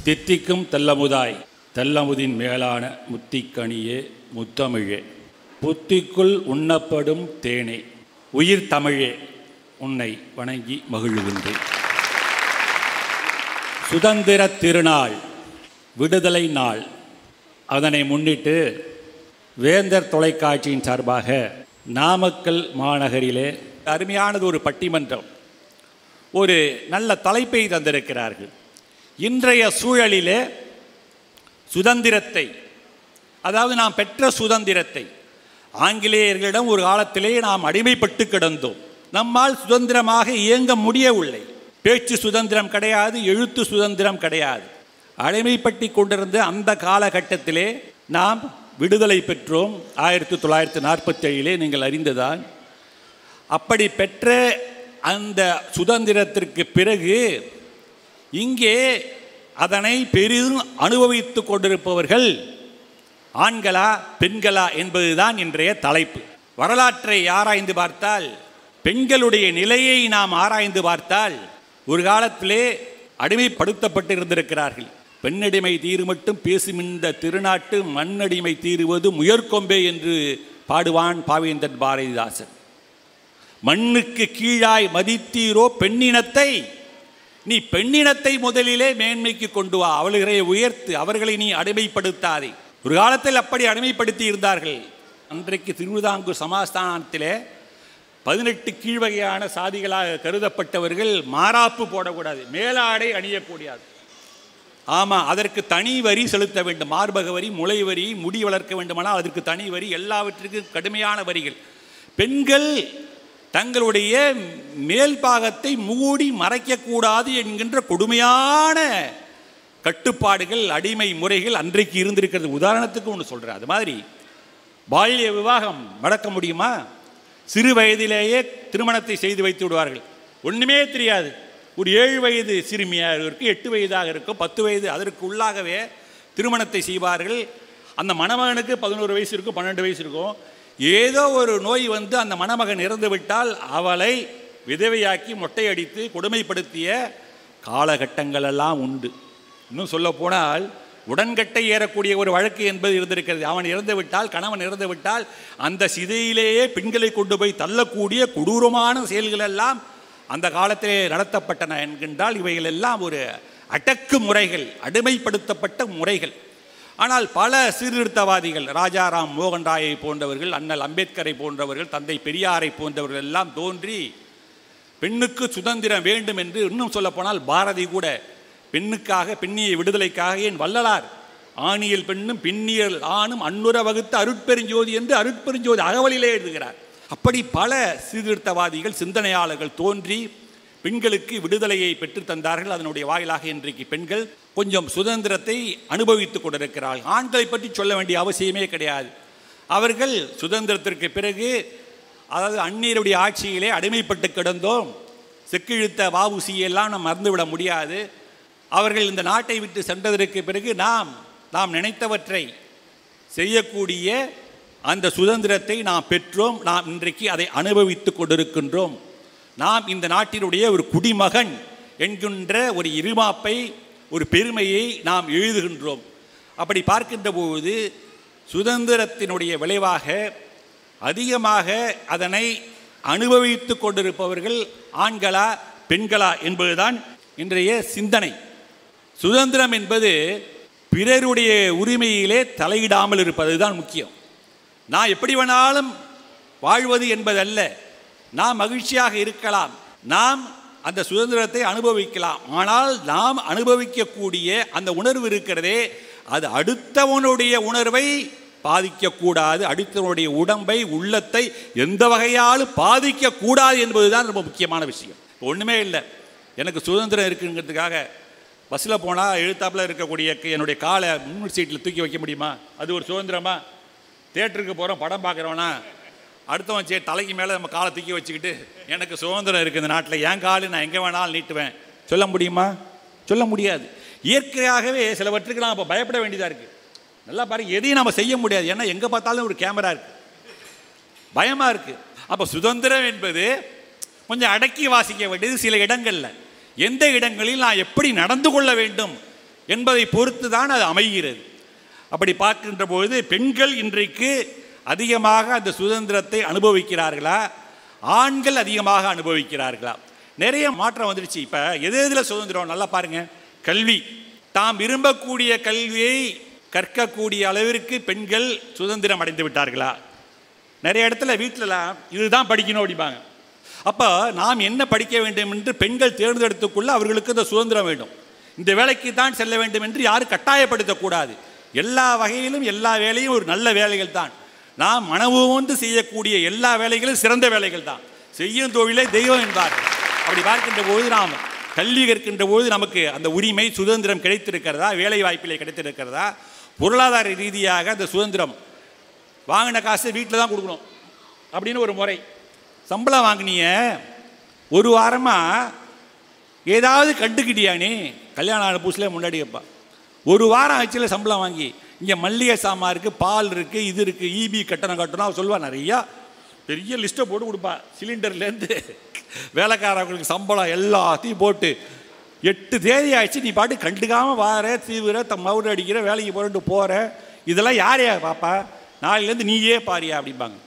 தித்திக்கும் தெல்லமுதாய் தெல்லமுதின் மேலான முத்திக்கனியே முத்தமிழே, புத்திக்குள் உண்ணப்படும் தேனே, உயிர் தமிழே, உன்னை வணங்கி மகிழ்கின்றேன். சுதந்திர திருநாள், விடுதலை நாள். அதனை முன்னிட்டு வேந்தர் தொலைக்காட்சியின் சார்பாக நாமக்கல் மாநகரிலே அருமையானது ஒரு பட்டிமன்றம், ஒரு நல்ல தலைப்பை தந்திருக்கிறார்கள். இன்றைய சூழலிலே சுதந்திரத்தை, அதாவது நாம் பெற்ற சுதந்திரத்தை, ஆங்கிலேயர்களிடம் ஒரு காலத்திலே நாம் அடிமைப்பட்டு கிடந்தோம். நம்மால் சுதந்திரமாக இயங்க முடியவில்லை. பேச்சு சுதந்திரம் கிடையாது, எழுத்து சுதந்திரம் கிடையாது. அடிமைப்பட்டு கொண்டிருந்த அந்த காலகட்டத்திலே நாம் விடுதலை பெற்றோம். 1947 நீங்கள் அறிந்ததான். அப்படி பெற்ற அந்த சுதந்திரத்திற்கு பிறகு இங்கே அதனை பெரிதும் அனுபவித்து கொண்டிருப்பவர்கள் ஆண்களா பெண்களா என்பதுதான் இன்றைய தலைப்பு. வரலாற்றை ஆராய்ந்து பார்த்தால், பெண்களுடைய நிலையை நாம் ஆராய்ந்து பார்த்தால், ஒரு காலத்திலே அடிமைப்படுத்தப்பட்டு இருந்திருக்கிறார்கள். பெண்ணடிமை தீரு மட்டும் பேசும் இந்த திருநாட்டு மண்ணடிமை தீருவது முயற்கொம்பே என்று பாடுவான் பாவேந்தன் பாரதிதாசன். மண்ணுக்கு கீழாய் மதித்தீரோ பெண்ணினத்தை, நீ பெண்ணினத்தை முதலிலே மேன்மைக்கு கொண்டு வா, அவர்களை உயர்த்து, அவர்களை நீ அடிமைப்படுத்தாதே. ஒரு காலத்தில் அப்படி அடிமைப்படுத்தி இருந்தார்கள். அன்றைக்கு திருவிதாங்கூர் சமஸ்தானத்திலே 18 கீழ்வகையான சாதிகளாக கருதப்பட்டவர்கள் மாறாப்பு போடக்கூடாது, மேலாடை அணியக்கூடாது. ஆமாம், அதற்கு தனி வரி செலுத்த வேண்டும். மார்பக வரி, முளை வரி, முடி வளர்க்க வேண்டுமானால் அதற்கு தனி வரி, எல்லாவற்றுக்கும் கடுமையான வரிகள். பெண்கள் தங்களுடைய மேல் பாகத்தை மூடி மறைக்கக்கூடாது என்கின்ற கொடுமையான கட்டுப்பாடுகள், அடிமை முறைகள் அன்றைக்கு இருந்திருக்கிறது. உதாரணத்துக்கு ஒன்று சொல்கிறேன். அது மாதிரி பால்ய விவாகம் நடக்க முடியுமா? சிறு வயதிலேயே திருமணத்தை செய்து வைத்து விடுவார்கள். ஒன்றுமே தெரியாது. ஒரு 7 வயது சிறுமியாக இருக்கும், 8 வயதாக இருக்கும், 10 வயது, அதற்கு உள்ளாகவே திருமணத்தை செய்வார்கள். அந்த மணமகனுக்கு 11 வயசு இருக்கும், 12 வயசு இருக்கும். ஏதோ ஒரு நோய் வந்து அந்த மணமகன் இறந்து விட்டால் அவளை விதவையாக்கி மொட்டையடித்து கொடுமைப்படுத்திய காலகட்டங்கள் எல்லாம் உண்டு. இன்னும் சொல்ல போனால் உடன்கட்டை ஏறக்கூடிய ஒரு வழக்கு என்பது இருந்திருக்கிறது. அவன் இறந்து விட்டால், கணவன் இறந்து விட்டால், அந்த சிதையிலேயே பெண்களை கொண்டு போய் தள்ளக்கூடிய கொடூரமான செயல்கள் எல்லாம் அந்த காலத்திலே நடத்தப்பட்டன என்கின்றால் இவைகள் எல்லாம் ஒரு அடக்கு முறைகள், அடிமைப்படுத்தப்பட்ட முறைகள். ஆனால் பல சீர்திருத்தவாதிகள், ராஜாராம் மோகன் ராயை போன்றவர்கள், அண்ணல் அம்பேத்கரை போன்றவர்கள், தந்தை பெரியாரை போன்றவர்கள் எல்லாம் தோன்றி பெண்ணுக்கு சுதந்திரம் வேண்டும் என்று, இன்னும் சொல்லப்போனால் பாரதி கூட பெண்ணுக்காக, பெண்ணிய விடுதலைக்காக, ஏன் வள்ளலார் ஆணியல் பெண்ணும் பின்னியல் ஆணும் அன்னுர வகுத்து அருட்பெருஞ்சோதி என்று அருட்பெருஞ்சோதி அகவலிலே எழுதுகிறார். அப்படி பல சீர்திருத்தவாதிகள், சிந்தனையாளர்கள் தோன்றி பெண்களுக்கு விடுதலையை பெற்றுத்தந்தார்கள். அதனுடைய வாயிலாக இன்றைக்கு பெண்கள் கொஞ்சம் சுதந்திரத்தை அனுபவித்துக் கொண்டிருக்கிறார்கள். ஆண்களை பற்றி சொல்ல வேண்டிய அவசியமே கிடையாது. அவர்கள் சுதந்திரத்திற்கு பிறகு, அதாவது அந்நியருடைய ஆட்சியிலே அடிமைப்பட்டு கிடந்தோம், செக்கிழுத்த வஉசியெல்லாம் நாம் மறந்துவிட முடியாது. அவர்கள் இந்த நாட்டை விட்டு சென்றதற்கு பிறகு நாம் நினைத்தவற்றை செய்யக்கூடிய அந்த சுதந்திரத்தை நாம் பெற்றோம். நாம் இன்றைக்கு அதை அனுபவித்து கொண்டிருக்கின்றோம். நாம் இந்த நாட்டினுடைய ஒரு குடிமகன் என்கின்ற ஒரு இருமாப்பை, ஒரு பெருமையை நாம் எழுதுகின்றோம். அப்படி பார்க்கின்ற போது சுதந்திரத்தினுடைய விளைவாக அதிகமாக அதனை அனுபவித்து கொண்டிருப்பவர்கள் ஆண்களா பெண்களா என்பதுதான் இன்றைய சிந்தனை. சுதந்திரம் என்பது பிறருடைய உரிமையிலே தலையிடாமல் இருப்பது தான் முக்கியம். நான் எப்படி வேணாலும் வாழ்வது என்பதல்ல. நாம் மகிழ்ச்சியாக இருக்கலாம், நாம் அந்த சுதந்திரத்தை அனுபவிக்கலாம். ஆனால் நாம் அனுபவிக்கக்கூடிய அந்த உணர்வு இருக்கிறதே, அது அடுத்தவனுடைய உணர்வை பாதிக்கக்கூடாது, அடுத்தவனுடைய உடம்பை, உள்ளத்தை எந்த வகையாலும் பாதிக்கக்கூடாது என்பதுதான் ரொம்ப முக்கியமான விஷயம். ஒன்றுமே இல்லை, எனக்கு சுதந்திரம் இருக்குங்கிறதுக்காக பஸ்ஸில் போனால் எழுத்தாப்பில் இருக்கக்கூடிய என்னுடைய காலை முன் சீட்டில் தூக்கி வைக்க முடியுமா? அது ஒரு சுதந்திரமா? தேட்டருக்கு போகிறோம், படம் பார்க்குறோன்னா அடுத்தவன் தலைக்கு மேலே நம்ம காலை தூக்கி வச்சுக்கிட்டு எனக்கு சுதந்திரம் இருக்குது இந்த நாட்டில், என் காலு நான் எங்கே வேணாலும் நீட்டுவேன் சொல்ல முடியுமா? சொல்ல முடியாது. இயற்கையாகவே சிலவற்றுக்கு நாம் இப்போ பயப்பட வேண்டியதாக இருக்குது. நல்லா பாருங்க, எதையும் நம்ம செய்ய முடியாது. ஏன்னா எங்கே பார்த்தாலும் ஒரு கேமரா இருக்குது, பயமாக இருக்குது. அப்போ சுதந்திரம் என்பது கொஞ்சம் அடக்கி வாசிக்க வேண்டியது சில இடங்களில். எந்த இடங்களில் நான் எப்படி நடந்து கொள்ள வேண்டும், என்பதை பொறுத்து தான் அது அமைகிறது. அப்படி பார்க்கின்ற பொழுது பெண்கள் இன்றைக்கு அதிகமாக அந்த சுதந்திரத்தை அனுபவிக்கிறார்களா, ஆண்கள் அதிகமாக அனுபவிக்கிறார்களா? நிறைய மாற்றம் வந்துடுச்சு. இப்போ எதில் சுதந்திரம் நல்லா பாருங்கள். கல்வி, தாம் விரும்பக்கூடிய கல்வியை கற்கக்கூடிய அளவிற்கு பெண்கள் சுதந்திரம் அடைந்து விட்டார்களா? நிறைய இடத்துல வீட்டிலலாம் இதுதான் படிக்கணும் அப்படிம்பாங்க. அப்போ நாம் என்ன படிக்க வேண்டும் என்று பெண்கள் தேர்ந்தெடுத்துக்குள்ள அவர்களுக்கு இந்த சுதந்திரம் வேண்டும். இந்த வேலைக்கு தான் செல்ல வேண்டும் என்று யாரும் கட்டாயப்படுத்தக்கூடாது. எல்லா வகையிலும் எல்லா வேலையும் ஒரு நல்ல வேலைகள் தான். நாம் மனவுந்து செய்யக்கூடிய எல்லா வேலைகளும் சிறந்த வேலைகள் தான். செய்யும் தொழிலை தெய்வம் என்பார். அப்படி பார்க்கின்ற பொழுது நாம் கல்வி கற்கின்ற பொழுது நமக்கு அந்த உரிமை சுதந்திரம் கிடைத்திருக்கிறதா, வேலை வாய்ப்பிலே கிடைத்திருக்கிறதா? பொருளாதார ரீதியாக அந்த சுதந்திரம் வாங்கின காசை வீட்டில் தான் கொடுக்கணும் அப்படின்னு ஒரு முறை. சம்பளம் வாங்கினிய ஒரு வாரமாக ஏதாவது கண்டுக்கிட்டியா நீ? கல்யாணம் ஆன புதுசில் முன்னாடி வைப்பா. ஒரு வாரம் ஆச்சுல சம்பளம் வாங்கி இங்கே மல்லிகை சாமான் இருக்குது, பால் இருக்குது, இது இருக்குது, இபி கட்டணம் கட்டணும் அவள் சொல்லுவா. நிறையா பெரிய லிஸ்ட்டை போட்டு கொடுப்பா. சிலிண்டர்லேருந்து வேலைக்காரர்களுக்கு சம்பளம் எல்லாத்தையும் போட்டு 8 தேதி ஆயிடுச்சு, நீ பாட்டு கண்டுக்காமல் வார தீவிர மவுடு அடிக்கிற வேலைக்கு போகிற இதெல்லாம் யாரையா பாப்பா? நாளையிலேருந்து நீயே பாரியா அப்படிம்பாங்க.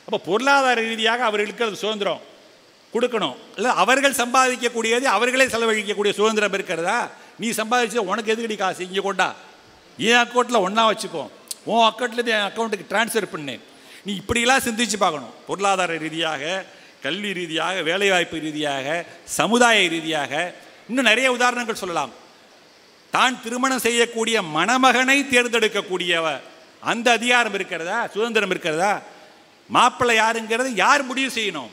அப்போ பொருளாதார ரீதியாக அவர்களுக்கு அது சுதந்திரம் கொடுக்கணும். இல்லை அவர்கள் சம்பாதிக்கக்கூடியது அவர்களே செலவழிக்கக்கூடிய சுதந்திரம் இருக்கிறதா? நீ சம்பாதிச்சா உனக்கு எதுக்கடி காசு, இங்கே கொண்டா, என் அக்கௌண்ட்டில் ஒன்றா வச்சுக்கோ, உன் அக்கௌண்ட்லேருந்து என் அக்கௌண்ட்டுக்கு ட்ரான்ஸ்ஃபர் பண்ணு. நீ இப்படிலாம் சிந்திச்சு பார்க்கணும். பொருளாதார ரீதியாக, கல்வி ரீதியாக, வேலைவாய்ப்பு ரீதியாக, சமுதாய ரீதியாக இன்னும் நிறைய உதாரணங்கள் சொல்லலாம். தான் திருமணம் செய்யக்கூடிய மணமகனை தேர்ந்தெடுக்கக்கூடிய அந்த அதிகாரம் இருக்கிறதா, சுதந்திரம் இருக்கிறதா? மாப்பிள்ளை யாருங்கிறது யார் முடிவு செய்யணும்?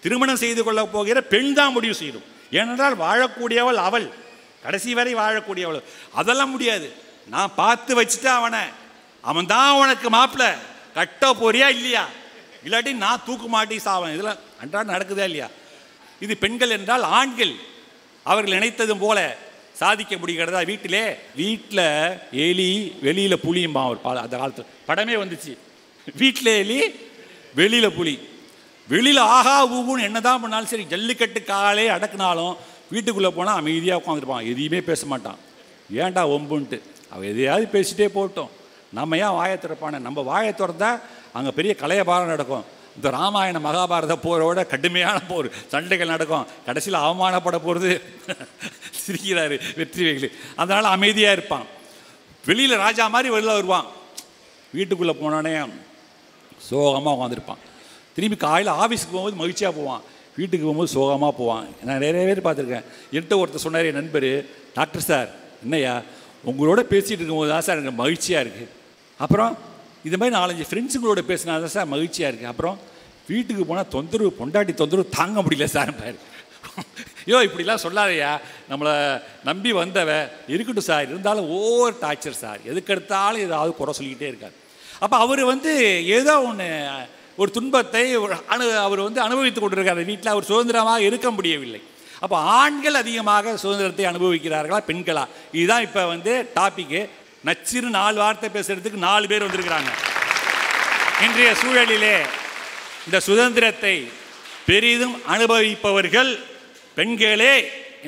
திருமணம் செய்து கொள்ள போகிற பெண் தான் முடிவு செய்யணும். ஏனென்றால் வாழக்கூடியவள் அவள், கடைசி வரை வாழக்கூடியவள். அதெல்லாம் முடியாது. நான் பார்த்து வச்சுட்டா அவன் தான் உனக்கு மாப்பிள்ளை, கட்ட போறியா இல்லையா, இல்லாட்டி நான் தூக்கு மாட்டி சாவன். இதெல்லாம் அன்றாடம் நடக்குதா இல்லையா? இது பெண்கள் என்றால் ஆண்கள் அவர்கள் நினைத்ததும் போல சாதிக்க முடிகிறதா? வீட்டில் எலி வெளியில் புளியும்பா. ஒரு அந்த காலத்தில் படமே வந்துச்சு. வீட்டில் எலி வெளியில் புலி. வெளியில் ஆகா ஊகுன்னு என்ன தான் பண்ணாலும் சரி, ஜல்லிக்கட்டு காலே அடக்குனாலும் வீட்டுக்குள்ளே போனால் அமைதியாக உட்காந்துருப்பான், எதையுமே பேச மாட்டான். ஏன்டா ஒம்புன்ட்டு அவள் எதையாவது பேசிகிட்டே போட்டோம், நம்ம ஏன் வாயை திறப்பானே? நம்ம வாயை திறந்தா அங்கே பெரிய கலையபாரம் நடக்கும். இந்த ராமாயண மகாபாரத போரோட கடுமையான போர் சண்டைகள் நடக்கும். கடைசியில் அவமானப்பட போகிறது சிரிக்கிறாரு வெற்றிவேலு. அதனால் அமைதியாக இருப்பான். வெளியில் ராஜா மாதிரி வெளியில் வருவான். வீட்டுக்குள்ளே போனோடனே சோகமாக உட்காந்துருப்பான். திரும்பி காலையில் ஆஃபீஸுக்கு போகும்போது மகிழ்ச்சியாக போவான், வீட்டுக்கு போகும்போது சோகமாக போவான். நான் நிறைய பேர் பார்த்துருக்கேன். என்கிட்ட ஒருத்தர் சொன்னார், என் நண்பர், டாக்டர் சார் என்னையா உங்களோட பேசிகிட்டு இருக்கும்போது தான் சார் எனக்கு மகிழ்ச்சியாக இருக்குது. அப்புறம் இது மாதிரி 4-5 ஃப்ரெண்ட்ஸுங்களோட பேசினா தான் சார் மகிழ்ச்சியாக இருக்குது. அப்புறம் வீட்டுக்கு போனால் தொந்தரவு, பொண்டாட்டி தொந்தரவு தாங்க முடியல சார் பாரு. ஐயோ இப்படிலாம் சொல்லாதையா, நம்மளை நம்பி வந்தவ இருக்கட்டும் சார், இருந்தாலும் ஓவர் டார்ச்சர் சார், எதுக்கெடுத்தாலும் ஏதாவது குறை சொல்லிக்கிட்டே இருக்கார். அப்போ அவர் ஏதோ ஒன்று ஒரு துன்பத்தை அவர் அனுபவித்துக் கொண்டிருக்கார். வீட்டில் அவர் சுதந்திரமாக இருக்க முடியவில்லை. அப்போ ஆண்கள் அதிகமாக சுதந்திரத்தை அனுபவிக்கிறார்களா, பெண்களா? இதுதான் இப்போ டாப்பிக்கு. நச்சிரு 4 வார்த்தை பேசுறதுக்கு 4 பேர் வந்திருக்கிறாங்க. இன்றைய சூழலிலே இந்த சுதந்திரத்தை பெரிதும் அனுபவிப்பவர்கள் பெண்களே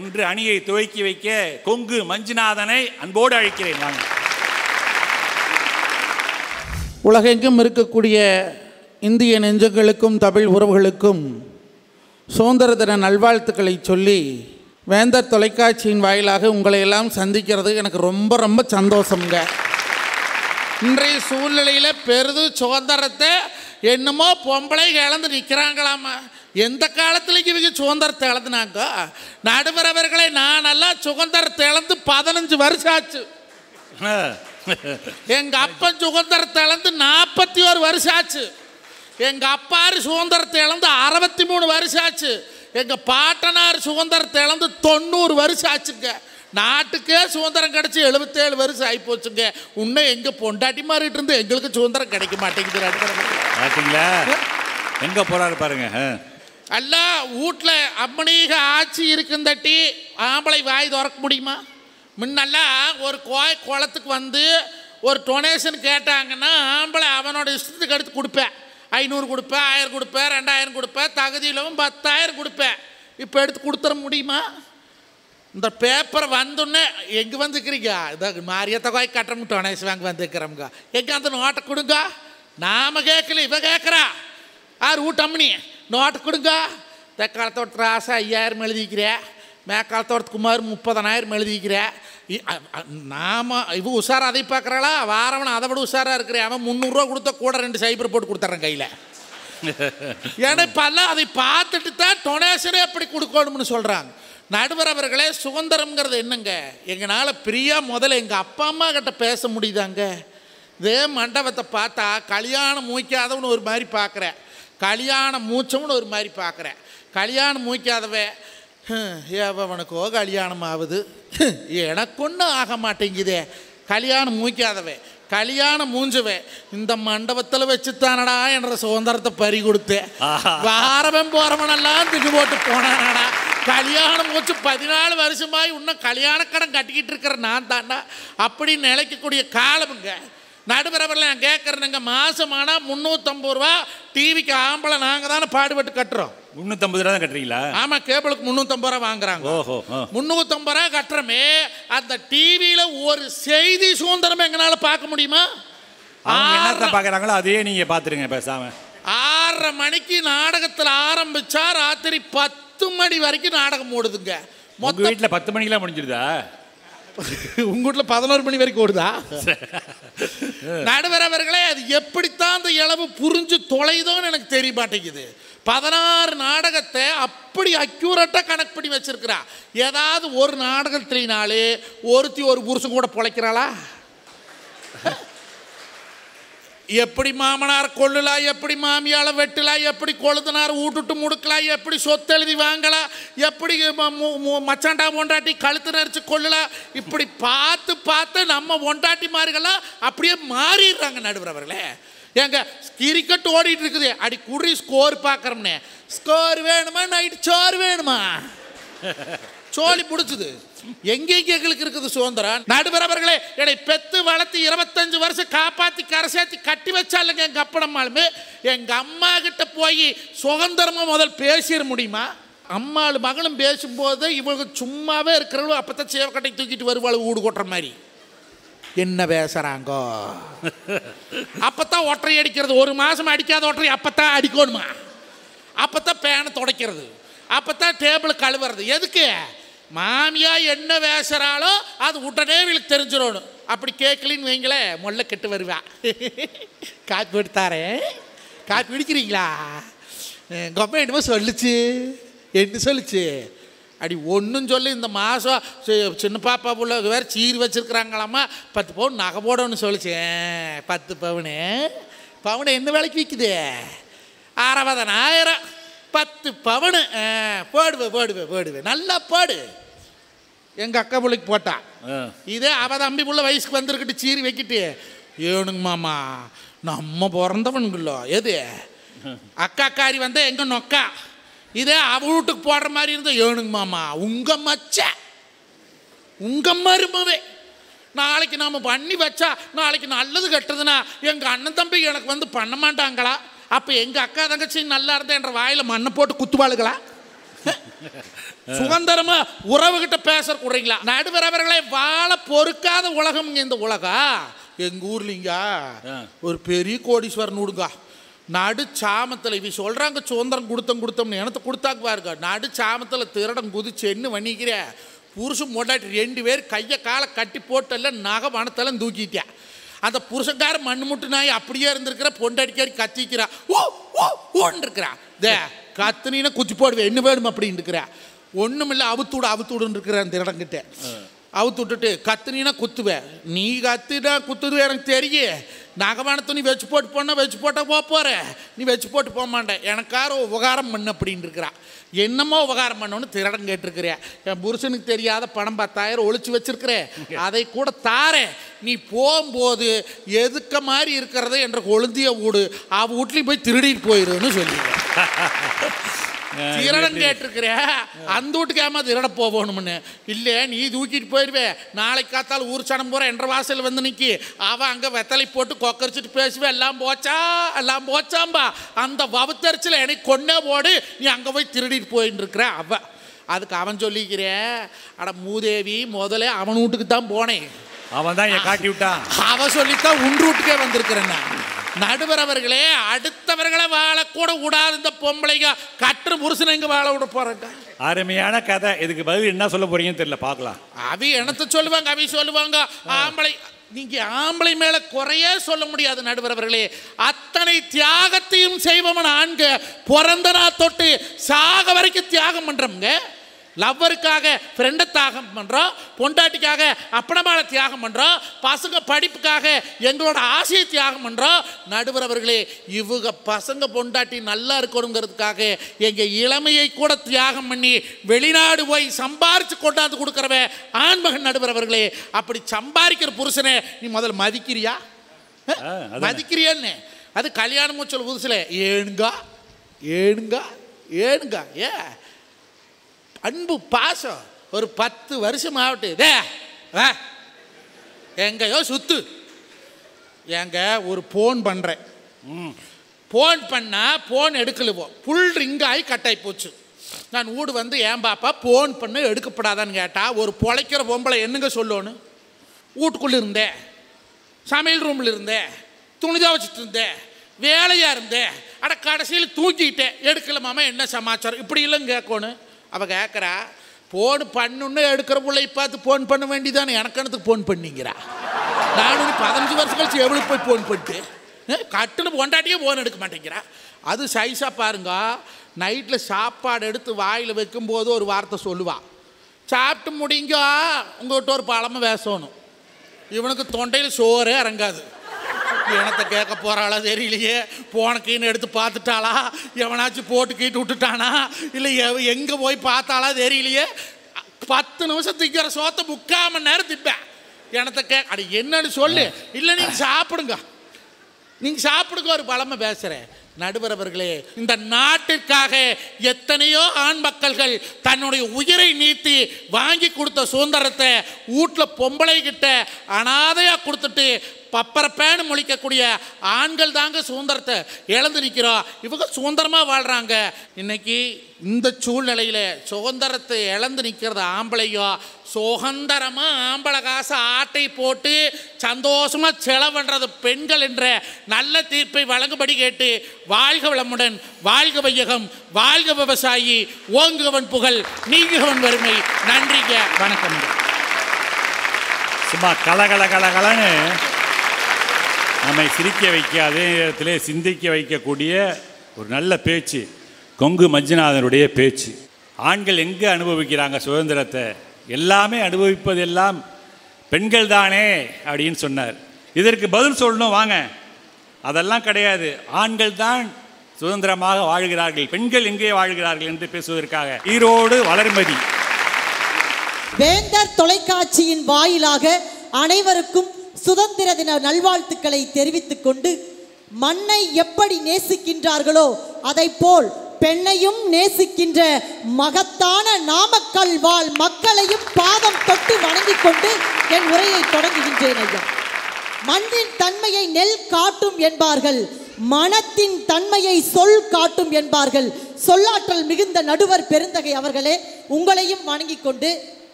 என்று அணியை துவக்கி வைக்க கொங்கு மஞ்சுநாதனை அன்போடு அழைக்கிறேன். வாங்க. உலகெங்கும் இருக்கக்கூடிய இந்திய நெஞ்சங்களுக்கும் தமிழ் உறவுகளுக்கும் சுதந்திர தின நல்வாழ்த்துக்களை சொல்லி வேந்தர் தொலைக்காட்சியின் வாயிலாக உங்களை எல்லாம் சந்திக்கிறது எனக்கு ரொம்ப ரொம்ப சந்தோஷங்க. இன்றைய சூழ்நிலையில் பெரிது சுதந்திரத்தை என்னமோ பொம்பளை இழந்து நிற்கிறாங்களாமா. எந்த காலத்துலேயும் இவங்க சுதந்திரத்தை இழந்துனாங்க? நடுவரவர்களை நான் எல்லாம் சுதந்திரத்தை இழந்து 15 வருஷம் ஆச்சு. எங்கள் அப்பன் சுதந்திரத்தை இழந்து 41 வருஷம் ஆச்சு. எங்கள் அப்பாரு சுதந்திரத்தை இழந்து 63 வருஷம் ஆச்சு. எங்கள் பாட்டனார் சுதந்திரத்தை இழந்து 90 வருஷம் ஆச்சுங்க. நாட்டுக்கே சுதந்திரம் கிடச்சி 77 வருஷம் ஆகி போச்சுங்க. இன்னும் எங்கள் பொண்டாட்டி மாறிட்டு இருந்து எங்களுக்கு சுதந்திரம் கிடைக்க மாட்டேங்குது. எங்கே போகிறாரு பாருங்க. எல்லாம் வீட்டில் அம்மனீக ஆட்சி இருக்குந்தட்டி ஆம்பளை வாய் திறக்க முடியுமா? முன்னெல்லாம் ஒரு குளத்துக்கு ஒரு டொனேஷன் கேட்டாங்கன்னா ஆம்பளை அவனோட இஷ்டத்துக்கு எடுத்து கொடுப்பேன். 500 கொடுப்பேன், 1000 கொடுப்பேன், 2000 கொடுப்பேன், தகுதியிலும் 10,000 கொடுப்பேன். இப்போ எடுத்து கொடுத்துட முடியுமா? இந்த பேப்பர் வந்தோடனே எங்கே வந்துக்கிறீங்க? இதாக மாரியத்த கோய் கட்டணும் டொனேஷன் வாங்க வந்துக்கிறோம்ங்க. எங்கே அந்த நோட்டை கொடுங்க. நாம கேட்கல, இவ கேட்குறா. ஊட்டம்னி நோட்டை கொடுங்க. தெக்காலத்தோட்டத்தில் ஆசை 5000 எழுதிக்கிறேன், மேக்காலத்தோட்டத்து குமார் 30,000 எழுதிக்கிறேன். நாம் இவ உஷாராக அதை பார்க்குறாளா? வாரவன் அதை விட உஷாராக இருக்கிறேன். அவன் 300 ரூபா கொடுத்தா கூட 2 சைபர் போட்டு கொடுத்துட்றேன் கையில். ஏன்னா இப்பெல்லாம் அதை பார்த்துட்டு தான் டொனேஷனே எப்படி கொடுக்கணும்னு சொல்கிறாங்க. நடுவர் அவர்களே, சுதந்திரம்ங்கிறது என்னங்க? எங்களால் பிரியா முதல்ல எங்கள் அப்பா அம்மா கிட்ட பேச முடியுதாங்க? இதே மண்டபத்தை பார்த்தா கல்யாணம் மூய்க்காதவனு ஒரு மாதிரி பார்க்குறேன், கல்யாணம் மூச்சவனு ஒரு மாதிரி பார்க்குறேன். கல்யாணம் மூய்க்காதவே அவனுக்கோ கல்யாணம் ஆகுது, எனக்கு ஒன்றும் ஆக மாட்டேங்குதே. கல்யாணம் மூய்க்காதவே, கல்யாணம் மூஞ்சுவே இந்த மண்டபத்தில் வச்சுத்தானடா என்ற சுதந்திரத்தை பறி கொடுத்தேன். வாரவன் போறவனெல்லாம் திட்டு போட்டு போனானடா. கல்யாணம் மூச்சு 14 வருஷமாய் இன்னும் கல்யாண கடன் கட்டிக்கிட்டு இருக்கிற நான் தாண்டா அப்படின்னு நிலைக்கக்கூடிய காலமுங்க. நடுவரவரில் நான் கேட்குறேனுங்க, மாதமானா 350 ரூபா டிவிக்கு ஆம்பளை நாங்கள் தானே பாடுபட்டு கட்டுறோம். 350 ரூபா தான் கட்டுறீங்களா? ஆமாம், கேபிளுக்கு 350 ரூபா வாங்குறாங்க. 350 ரூபா கட்டுறமே, அந்த டிவியில் ஒரு செய்தி சுதந்திரம் எங்களால் பார்க்க முடியுமா? என்னத்தை பார்க்குறாங்களோ அதையே நீங்கள் பார்த்துருங்க பேசாமல். 6:30 மணிக்கு நாடகத்தில் ஆரம்பித்தா ராத்திரி 10 மணி வரைக்கும் நாடகம் ஓடுதுங்க. உங்கள் வீட்டில் 10 மணிக்கெலாம் முடிஞ்சிருதா? உங்க வீட்டில் 11 மணி வரைக்கும் ஓடுதா? நடுவர் அவர்களே, அது எப்படித்தான் அந்த இளவு புரிஞ்சு தொலைதோன்னு எனக்கு தெரிய மாட்டேங்குது. 16 நாடகத்தை அப்படி அக்யூரேட்டாக கணக்கு பண்ணி வச்சிருக்கிறா. ஏதாவது ஒரு நாடகத்தினாலே ஒருத்தி ஒரு புருஷன் கூட பொழைக்கிறாளா? எப்படி மாமனார் கொள்ளலாம், எப்படி மாமியால வெட்டலாம், எப்படி கொழுந்தனார் ஊட்டுட்டு முடுக்கலாம், எப்படி சொத்து எழுதி வாங்கலாம், எப்படி மச்சாண்டா பொண்டாட்டி கழுத்து நரிச்சு கொள்ளலாம், இப்படி பார்த்து பார்த்து நம்ம பொண்டாட்டி மார்கள்லாம் அப்படியே மாறிடுறாங்க. நடுவர் அவர்களே, எங்க கிரிக்கெட் ஓடிட்டு இருக்குது, அடி குடி ஸ்கோர் பார்க்குறோம்னே. ஸ்கோர் வேணுமா, நைட் சோறு வேணுமா? சோழி பிடிச்சது. எங்கெங்களுக்கு இருக்குது சுதந்திரம்? நடுவர் அவர்களே, என்னை பெத்து வளர்த்து 25 வருஷம் காப்பாற்றி கரைசேத்தி கட்டி வச்சாலுங்க எங்கள் அப்பனம்மாளுமே. எங்கள் அம்மா கிட்ட போய் சுதந்திரமாக முதல் பேசிட முடியுமா? அம்மாள் மகளும் பேசும்போது இவங்க சும்மாவே இருக்கிறவங்க அப்போத்தான் சேவக்கட்டை தூக்கிட்டு வருவாள் ஊடு கொட்டுற மாதிரி. என்ன பேசுகிறாங்கோ? அப்போத்தான் ஒற்றை அடிக்கிறது. 1 மாதம் அடிக்காத ஒற்றை அப்போத்தான் அடிக்கணுமா? அப்போத்தான் பேனை துடைக்கிறது, அப்போத்தான் டேபிள் கழுவுறது. எதுக்கு? மாமியா என்ன பேசுகிறாளோ அது உடனே இவளுக்கு தெரிஞ்சிடணும். அப்படி கேட்கலின்னு வைங்களே, முல்லை கெட்டு வருவா. Copy எடுத்தாரே, copy பிடிக்கிறீங்களா? கம்மா என்னமோ சொல்லிச்சு. என்ன சொல்லிச்சு? அடி ஒன்றும் சொல்லி இந்த மாதம் சின்ன பாப்பா புள்ள வேறு சீர் வச்சுருக்குறாங்களாம்மா, 10 பவுன் நகை போடணும்னு சொல்லிச்சேன். 10 பவுனு பவுனை எந்த வேலைக்கு விற்குது? 60,000. 10 பவுனு போடுவேன் நல்லா போடு. எங்கள் அக்கா பிள்ளைக்கு போட்டா. இதே அவ தம்பி புள்ள வயசுக்கு வந்துருக்கிட்டு சீரி வைக்கிட்டு, ஏனுங்க மாமா நம்ம பிறந்தவனுங்களோ எது அக்காக்காரி வந்தால் எங்கே நொக்கா. இதே அவ வீட்டுக்கு போடுற மாதிரி இருந்தால், ஏனுங்க மாமா உங்கள் மச்ச உங்கள் மருமவே நாளைக்கு நாம் பண்ணி வச்சா நாளைக்கு நல்லது கட்டுறதுன்னா எங்கள் அண்ணன் தம்பி எனக்கு வந்து பண்ண மாட்டாங்களா? அப்போ எங்கள் அக்கா தங்கச்சி நல்லா இருந்தா என்ற வாயில் மண்ணை போட்டு குத்துவாளுகளா? சுதந்திரமா உறவுகிட்ட பேச கூடுறீங்களா? நடுவர் அவர்களை வாழ பொறுக்காத உலகம் இந்த உலகம். எங்கள் ஊர்லிங்க ஒரு பெரிய கோடீஸ்வரன் விடுங்க, நடு சாமத்தில் இவ சொல்கிறாங்க சுதந்திரம் கொடுத்தோம்னு எனக்கு கொடுத்தாக்கு பாருங்க. நடு சாமத்தில் திருடம் குதிச்சு என்ன பண்ணிக்கிற புருஷன் மொண்டாட்டி 2 பேர் கையை காலை கட்டி போட்டெல்லாம் நகை வனத்தெல்லாம் தூக்கிட்டா. அந்த புருஷன்கார மண்ணு முட்டு நாய் அப்படியே இருந்திருக்கிற பொண்டாடிக்காரி கத்திக்கிறா. ஓன்னு இருக்கிறா. தே கத்துனீன்னா குச்சி போடுவேன் என்ன வேணும் அப்படின்னு இருக்கிறா. ஒன்றுமில்லை, அவுத்துடுன்னு இருக்கிற அந்த இடங்கிட்ட அவுத்து விட்டுட்டு கத்துனீன்னா குத்துவேன். நீ கத்துனா குத்துது எனக்கு தெரியும். நகவான துணி வச்சு போட்டு போனால் வச்சு போட்டால் போகிற, நீ வச்சு போட்டு போக மாட்டேன், எனக்கார உபகாரம் பண்ணு அப்படின்னு இருக்கிறா. என்னமோ உபகாரம் பண்ணோன்னு திருடம் கேட்டிருக்கிறேன். என் புருஷனுக்கு தெரியாத பணம் 10,000 ஒழிச்சு வச்சிருக்கிறேன், அதை கூட தாரேன், நீ போகும்போது எதுக்க மாதிரி இருக்கிறத என்ற கொழுந்திய வீடு அவ வீட்லேயும் போய் திருடிட்டு போயிடுன்னு சொல்லிடுறேன். திருடம் கேட்டிருக்கிற அந்த வீட்டுக்கு ஏமா திருட போகணும்னு இல்லை, நீ தூக்கிட்டு போயிடுவே. நாளைக்கு காத்தால் ஊர் சனம் போகிற என்ற வாசல் வந்து நிற்கி அவன் அங்கே வெத்தலை போட்டு கொக்கரிச்சிட்டு பேசுவேன். எல்லாம் போச்சாம்பா அந்த வவுத்தரிச்சில் எனக்கு கொண்டே போடு, நீ அங்கே போய் திருடிட்டு போயின்னு இருக்கிற அவ. அதுக்கு அவன் சொல்லிக்கிறேன், அட மூதேவி, முதல்ல அவன் வீட்டுக்கு தான் போனேன், அவன் தான் என் காட்டி விட்டான், அவன் சொல்லித்தான் உன் வீட்டுக்கே வந்திருக்கிறேன். நடுவர் அவர்களே, அடுத்தவர்களை வாழக்கூட விடாது இந்த பொம்பளைங்க கற்று புருஷனை எங்க வாழ விட போறாங்க. அருமையான கதை. இதுக்கு பதில் என்ன சொல்ல போறீங்கன்னு தெரியல, பார்க்கலாம். அவி என்னத்த சொல்லுவாங்க, அவி சொல்லுவாங்க ஆம்பளை. நீங்க ஆம்பளை மேல குறைய சொல்ல முடியாது நடுவர் அவர்களே. அத்தனை தியாகத்தையும் செய்பவன் ஆண்க. பிறந்தனா தொட்டு சாக வரைக்கும் தியாகம் பண்றோம்ங்க. லவ்வருக்காக ஃப்ரெண்டை தியாகம் பண்ணுறோம், பொண்டாட்டிக்காக அப்பனமால தியாகம் பண்ணுறோம், பசங்க படிப்புக்காக எங்களோட ஆசையை தியாகம் பண்ணுறோம். நடுவர் அவர்களே, இவங்க பசங்க பொண்டாட்டி நல்லா இருக்கணுங்கிறதுக்காக எங்கள் இளமையை கூட தியாகம் பண்ணி வெளிநாடு போய் சம்பாரித்து கொண்டாந்து கொடுக்குறவன் ஆண்மகன். நடுவர் அவர்களே, அப்படி சம்பாதிக்கிற புருஷனை நீ முதல்ல மதிக்கிறியா? மதிக்கிறியான்னு அது கல்யாணம் சொல்ல புதுசில் ஏனுங்கா ஏனுங்கா ஏனுங்கா ஏ அன்பு பாசம் ஒரு 10 வருஷம் ஆகட்டு. எங்கேயோ சுத்து எங்க ஒரு ஃபோன் பண்ணுறேன், ஃபோன் பண்ணால் ஃபோன் எடுக்கலுவோம், ஃபுல் ரிங்காகி கட்டாகி போச்சு. நான் வீடு வந்து ஏன் பாப்பா ஃபோன் பண்ண எடுக்கப்படாதான்னு கேட்டால், ஒரு பொழைக்கிற பொம்பளை என்னங்க சொல்லணும்? வீட்டுக்குள்ளே இருந்தேன், சமையல் ரூமில் இருந்தேன், துணிதான் வச்சுட்டு இருந்தேன், வேலையாக இருந்தேன், அட கடைசியில் தூக்கிட்டேன், எடுக்கலாமாமா என்ன சமாச்சாரம் இப்படி இல்லைன்னு கேட்கணும். அவள் கேட்குறா, ஃபோன் பண்ணுன்னு எடுக்கிற பிள்ளை பார்த்து ஃபோன் பண்ண வேண்டியதானே, எனக்கணத்துக்கு ஃபோன் பண்ணிங்கிறா. நானும் 15 வருஷம் கழிச்சு எவ்வளோ போய் ஃபோன் பண்ணிட்டு கட்டுன்னு பொண்டாட்டியே ஃபோன் எடுக்க மாட்டேங்கிறா. அது சைஸாக பாருங்க. நைட்டில் சாப்பாடு எடுத்து வாயில் வைக்கும்போது ஒரு வார்த்தை சொல்லுவாள், சாப்பிட்டு முடிங்க உங்கள்கிட்ட ஒரு பழமை பேசணும். இவனுக்கு தொண்டையில் சோறே இறங்காது. இனத்தை கேட்க போகிறாளா தெரியலையே, போன கீன்னு எடுத்து பார்த்துட்டாளா, எவனாச்சும் போட்டு கீட்டு விட்டுட்டானா, இல்லை எங்கே போய் பார்த்தாளா தெரியலையே. 10 நிமிஷம் திங்கிற சோத்தை 3/4 மணி நேரம் திப்பேன். இனத்தை அடி என்னன்னு சொல்லு, இல்லை நீங்கள் சாப்பிடுங்க, நீங்கள் சாப்பிடுங்க ஒரு பழமை பேசுகிறேன். நடுவர் அவர்களே, இந்த நாட்டிற்காக எத்தனையோ ஆண் மக்கள்கள் தன்னுடைய உயிரை நீத்தி வாங்கி கொடுத்த சுதந்திரத்தை வீட்டில் பொம்பளை கிட்ட அனாதையாக கொடுத்துட்டு பப்பரப்பேன்னு முழிக்கக்கூடிய ஆண்கள் தாங்க சுதந்திரத்தை இழந்து நிற்கிறோம். இவங்க சுதந்திரமாக வாழ்கிறாங்க. இன்னைக்கு இந்த சூழ்நிலையில் சுதந்திரத்தை இழந்து நிற்கிறது ஆம்பளையோ, சுதந்திரமாக ஆம்பளை காசை ஆட்டை போட்டு சந்தோஷமாக செலவன்றது பெண்கள் என்ற நல்ல தீர்ப்பை வழங்கும்படி கேட்டு, வாழ்க வளமுடன், வாழ்க வையகம், வாழ்க விவசாயி, ஓங்குகவன் புகழ், நீங்குகவன் வறுமை. நன்றிங்க, வணக்கம். சும்மா கலகலன்னு நம்மை சிரிக்க வைக்க, அதே நேரத்தில் சிந்திக்க வைக்கக்கூடிய ஒரு நல்ல பேச்சு கொங்கு மஞ்சுநாதனுடைய பேச்சு. ஆண்கள் எங்கே அனுபவிக்கிறாங்க சுதந்திரத்தை? எல்லாமே அனுபவிப்பதெல்லாம் பெண்கள் தானே அப்படின்னு சொன்னார். இதற்கு பதில் சொல்லணும் வாங்க. அதெல்லாம் கிடையாது, ஆண்கள் தான் சுதந்திரமாக வாழ்கிறார்கள், பெண்கள் எங்கே வாழ்கிறார்கள் என்று பேசுவதற்காக ஈரோடு வளர்மதி. வேந்தர் தொலைக்காட்சியின் வாயிலாக அனைவருக்கும் சுதந்திர தின நல்வாழ்த்துக்களை தெரிவித்துக் கொண்டு, மண்ணை எப்படி நேசிக்கின்றார்களோ அதை போல் பெண்ணையும் நேசிக்கின்ற மகத்தான நாமக்கல் வாழ் மக்களையும் பாதம் தொட்டு வணங்கிக் கொண்டு என் உரையை தொடங்குகின்றேன். ஐயா, மண்ணின் தன்மையை நெல் காட்டும் என்பார்கள், மனத்தின் தன்மையை சொல் காட்டும் என்பார்கள். சொல்லாற்றல் மிகுந்த நடுவர் பெருந்தகை அவர்களே, உங்களையும் வணங்கிக் கொண்டு,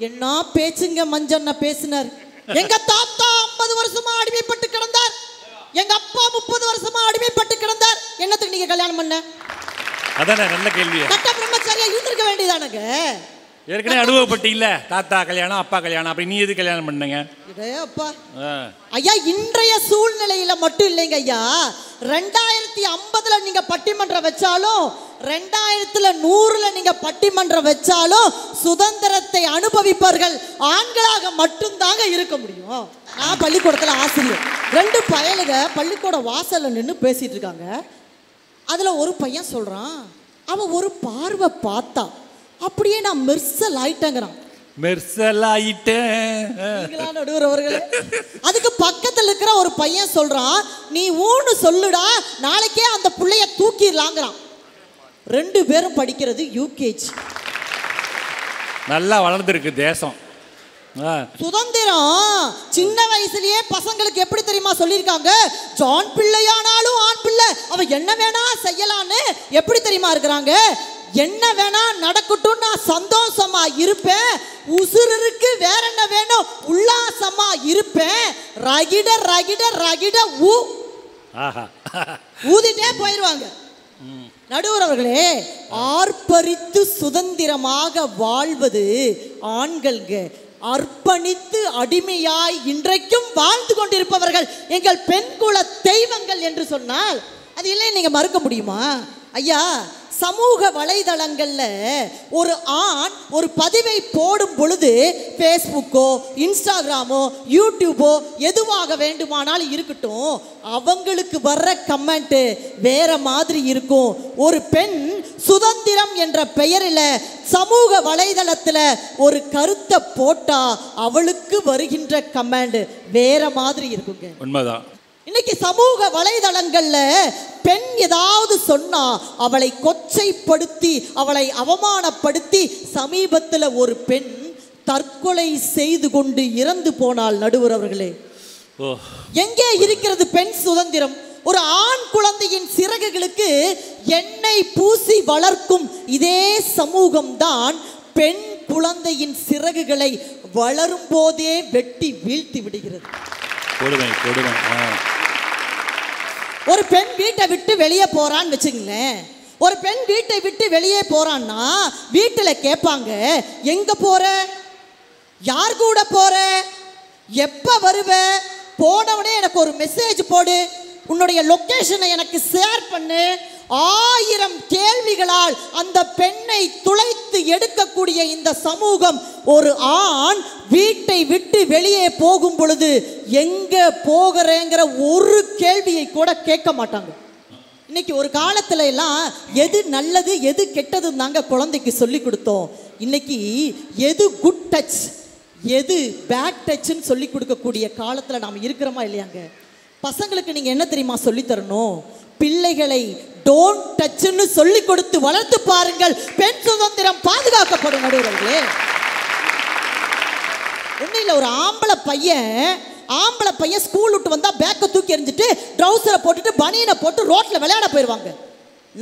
என்ன பேச்சுங்க மஞ்சண்ண பேசினார். எங்க தாத்தா 50 வருஷமா அடிமைப்பட்டு கிடந்தார், எங்க அப்பா 30 வருஷமா அடிமைப்பட்டு கிடந்தார், என்னத்துக்கு நீங்க கல்யாணம் பண்ண? அதானே நல்ல கேள்வி. கட்ட பிரம்மச்சாரியா இருந்திருக்க வேண்டியதானங்க. ஏற்கனவே அனுபவப்பட்டீங்கள, தாத்தா கல்யாணம் அப்பா கல்யாணம், அப்படி நீ எது கல்யாணம் பண்ணுங்க? அப்பா ஐயா, இன்றைய சூழ்நிலையில மட்டும் இல்லைங்க ஐயா, 2050 நீங்க பட்டிமன்றம் வச்சாலும் 2100 நீங்க பட்டிமன்றம் வச்சாலும் சுதந்திரத்தை அனுபவிப்பவர்கள் ஆண்களாக மட்டும்தாங்க இருக்க முடியும். நான் பள்ளிக்கூடத்தில் ஆசிரியர், 2 பயலுங்க பள்ளிக்கூட வாசல்ல நின்று பேசிட்டு இருக்காங்க. அதுல ஒரு பையன் சொல்றான், அவன் ஒரு பார்வை பார்த்தா அப்படியே நான் மெர்சல் ஆயிட்டேங்கிறான். அதுக்கு பக்கத்துல இருக்கிற ஒரு பையன் சொல்றான், நீ ஊன்னு சொல்லுடா, நாளைக்கே அந்த புள்ளைய தூக்கிடலாங்கிறான். 2 பேரும் படிக்கிறது யூகேஜி. நல்லா வளர்ந்துருக்கு தேசம். சுதந்திரம் சின்ன வயசுலயே பசங்களுக்கு எப்படி தெரியுமா சொல்லியிருக்காங்க? ஜான் பிள்ளையானாலும் ஆண் பிள்ளை, அவன் என்ன வேணா செய்யலான்னு எப்படி தெரியுமா இருக்கிறாங்க? என்ன வேணா நடக்கட்டும், நான் சந்தோஷமா இருப்பேன், உசுருக்கு வேற என்ன வேணும், உல்லாசமா இருப்பேன், ரகிட ரகிட ரகிட ஊதிட்டே போயிடுவாங்க. நடுவர் அவர்களே, ஆர்ப்பரித்து சுதந்திரமாக வாழ்வது ஆண்கள்ங்க. அர்ப்பணித்து அடிமையாய் இன்றைக்கும் வாழ்ந்து கொண்டிருப்பவர்கள் எங்கள் பெண் குல தெய்வங்கள் என்று சொன்னால் அது இல்லை, நீங்க மறுக்க முடியுமா? ஐயா, சமூக வலைதளங்கள்ல ஒரு ஆண் ஒரு பதிவை போடும் பொழுது ஃபேஸ்புக்கோ இன்ஸ்டாகிராமோ யூடியூபோ எதுவாக வேண்டுமானாலும் இருக்கட்டும், அவங்களுக்கு வர்ற கமெண்ட் வேற மாதிரி இருக்கும். ஒரு பெண் சுதந்திரம் என்ற பெயரில் சமூக வலைதளத்தில் ஒரு கருத்தை போட்டா அவளுக்கு வருகின்ற கமெண்ட் வேற மாதிரி இருக்குங்க. உண்மைதான். இன்னைக்கு சமூக வலைதளங்கள்ல பெண் ஏதாவது சொன்னா அவளை கொச்சைப்படுத்தி அவளை அவமானப்படுத்தி சமீபத்தில் ஒரு பெண் தற்கொலை செய்து கொண்டு இறந்து போனாள். நடுவர் அவர்களே, எங்கே இருக்கிறது பெண் சுதந்திரம்? ஒரு ஆண் குழந்தையின் சிறகுகளுக்கு எண்ணெய் பூசி வளர்க்கும் இதே சமூகம்தான் பெண் குழந்தையின் சிறகுகளை வளரும் போதே வெட்டி வீழ்த்தி விடுகிறது. ஒரு பெண் வீட்டை விட்டு வெளியே போறான்னு வச்சுங்களேன், ஒரு பெண் வீட்டை விட்டு வெளியே போறான்னா வீட்டில் கேட்பாங்க, எங்க போற, யார் கூட போற, எப்ப வருவ, போனவனே எனக்கு ஒரு மெசேஜ் போடு, உன்னுடைய லொகேஷனை எனக்கு ஷேர் பண்ணு. 1000 கேள்விகளால் அந்த பெண்ணை துளைத்து எடுக்கக்கூடிய இந்த சமூகம் ஒரு ஆண் வீட்டை விட்டு வெளியே போகும் பொழுது எங்க போகிறேங்கிற ஒரு கேள்வியை கூட கேட்க மாட்டாங்க. இன்னைக்கு ஒரு காலத்துல எல்லாம் எது நல்லது எது கெட்டதுன்னு தாங்க குழந்தைக்கு சொல்லி கொடுத்தோம். இன்னைக்கு எது குட் டச் எது பேட் டச்ன்னு சொல்லி கொடுக்கக்கூடிய காலத்துல நாம் இருக்கிறோமா இல்லையாங்க? பசங்களுக்கு நீங்க என்ன தெரியுமா சொல்லி தரணும்? பிள்ளைகளை டோன்ட் டச்ன்னு சொல்லி கொடுத்து வளர்த்து பாருங்கள், பெண் சுதந்திரம் பாதுகாக்கப்படும். நடுவர்களே, ஒன்றும் இல்லை, ஒரு ஆம்பளை பையன் ஸ்கூல் விட்டு வந்தா பேக்கை தூக்கி எறிஞ்சிட்டு ட்ரௌசரை போட்டுட்டு பனியனை போட்டு ரோட்ல விளையாட போயிடுவாங்க.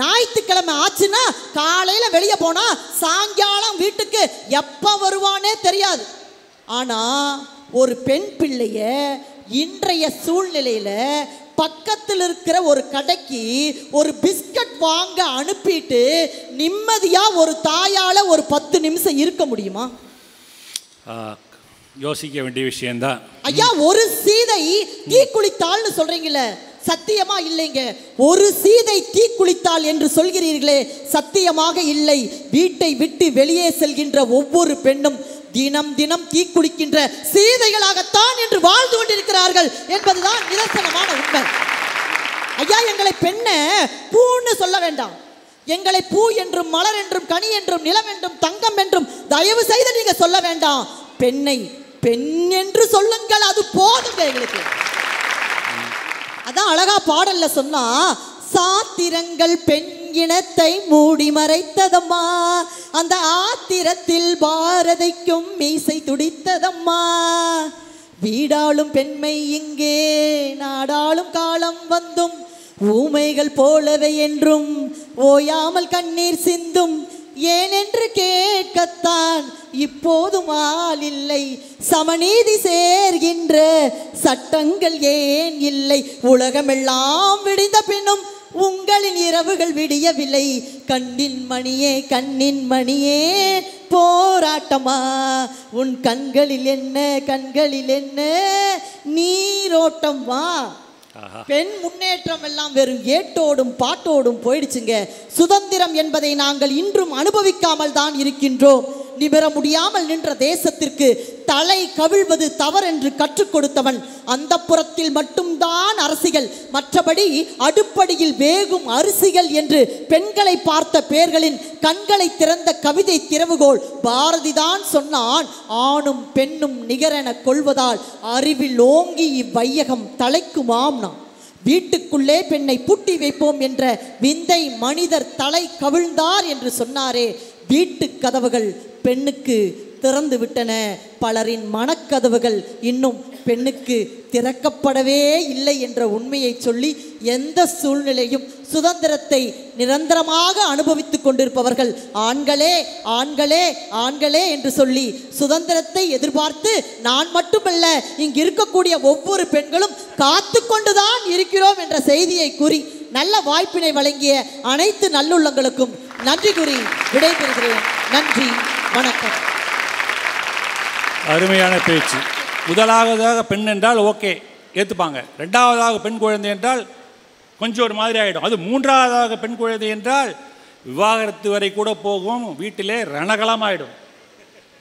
ஞாயிற்றுக்கிழமை ஆச்சுன்னா காலையில வெளியே போனா சாயங்காலம் வீட்டுக்கு எப்ப வருவானே தெரியாது. ஆனா ஒரு பெண் பிள்ளைய இன்றைய சூழ்நிலையில பக்கத்தில் இருக்கிற ஒரு கடைக்கு ஒரு பிஸ்கட் வாங்க அனுப்பிட்டு நிம்மதியா ஒரு தாயால ஒரு 10 நிமிஷம் இருக்க முடியுமா? யோசிக்க வேண்டிய விஷயம்தான். ஐயா, ஒரு சீதை தீக்குளித்தாள்னு சொல்றீங்களே, சத்தியமா இல்லைங்க. ஒரு சீதை தீக்குளித்தாள் என்று சொல்கிறீர்களே, சத்தியமாக இல்லை. வீட்டை விட்டு வெளியே செல்கின்ற ஒவ்வொரு பெண்ணும் தினம் தினம் தீக்குளிக்கின்ற சீதைகளாகத்தான் என்று வாழ்ந்து கொண்டிருக்கிறார்கள் என்பதுதான் நிதர்சனமான உண்மை. ஐயா, எங்களை பெண்ணை பூன்னு சொல்ல வேண்டாம், எங்களை பூ என்றும் மலர் என்றும் கனி என்றும் நிலம் என்றும் தங்கம் என்றும் தயவு செய்து நீங்க சொல்ல வேண்டாம். பெண்ணை பெண் என்று சொல்லுங்கள், அது போதுங்க எங்களுக்கு. அதான் அழகா பாடல்ல சொன்னா, சாத்திரங்கள் பெண் இனத்தை மூடி மறைத்ததம்மா, அந்த ஆத்திரத்தில் பாரதிக்கும் மீசை துடித்ததம்மா. வீடாளும் பெண்மை இங்கே நாடாளும் காலம் வந்தும், ஊமைகள் போலவே என்றும் ஓயாமல் கண்ணீர் சிந்தும். ஏனென்று கேட்கத்தான் இப்போதும் ஆள் இல்லை, சமநீதி சேர்கின்ற சட்டங்கள் ஏன் இல்லை. உலகமெல்லாம் விடிந்த பின்னும் உங்களின் இரவுகள் விடியவில்லை. கண்ணின் மணியே கண்ணின் மணியே போராட்டமா, உன் கண்களில் என்ன நீரோட்டமா. பெண் முன்னேற்றம் எல்லாம் வெறும் ஏட்டோடும் பாட்டோடும் போயிடுச்சுங்க. சுதந்திரம் என்பதை நாங்கள் இன்றும் அனுபவிக்காமல் தான் இருக்கின்றோம். நிபர முடியாமல் நின்ற தேசத்திற்கு தலை கவிழ்வது தவறென்று கற்றுக் கொடுத்தவன் அந்த புறத்தில் மட்டும்தான் அரசிகள், மற்றபடி அடுப்படியில் வேகும் அரிசிகள் என்று பெண்களை பார்த்த பேர்களின் கண்களை திறந்த கவிதை திறவுகோள் பாரதிதான் சொன்னான். ஆணும் பெண்ணும் நிகரென கொள்வதால் அறிவில் ஓங்கி இவ்வையகம் தலைக்குமாம். நாம் வீட்டுக்குள்ளே பெண்ணை பூட்டி வைப்போம் என்ற விந்தை மனிதர் தலை கவிழ்ந்தார் என்று சொன்னாரே. வீட்டு கதவுகள் பெண்ணுக்கு திறந்து விட்டன, பலரின் மனக்கதவுகள் இன்னும் பெண்ணுக்கு திறக்கப்படவே இல்லை என்ற உண்மையை சொல்லி எந்த சூழ்நிலையும் சுதந்திரத்தை நிரந்தரமாக அனுபவித்துக் கொண்டிருப்பவர்கள் ஆண்களே ஆண்களே ஆண்களே என்று சொல்லி சுதந்திரத்தை எதிர்பார்த்து நான் மட்டுமல்ல இங்கு இருக்கக்கூடிய ஒவ்வொரு பெண்களும் காத்து கொண்டுதான் இருக்கிறோம் என்ற செய்தியை கூறி நல்ல வாய்ப்பினை வழங்கிய அனைத்து நல்லுள்ளங்களுக்கும் நன்றி கூறி விடைபெறுகிறேன். நன்றி, வணக்கம். அருமையான பேச்சு. முதலாவதாக பெண் என்றால் ஓகே ஏற்றுப்பாங்க. ரெண்டாவதாக பெண் குழந்தை என்றால் கொஞ்சம் ஒரு மாதிரி ஆகிடும். அது மூன்றாவதாக பெண் குழந்தை என்றால் விவாகரத்து வரை கூட போகும். வீட்டிலே ரணகலமாயிடும்.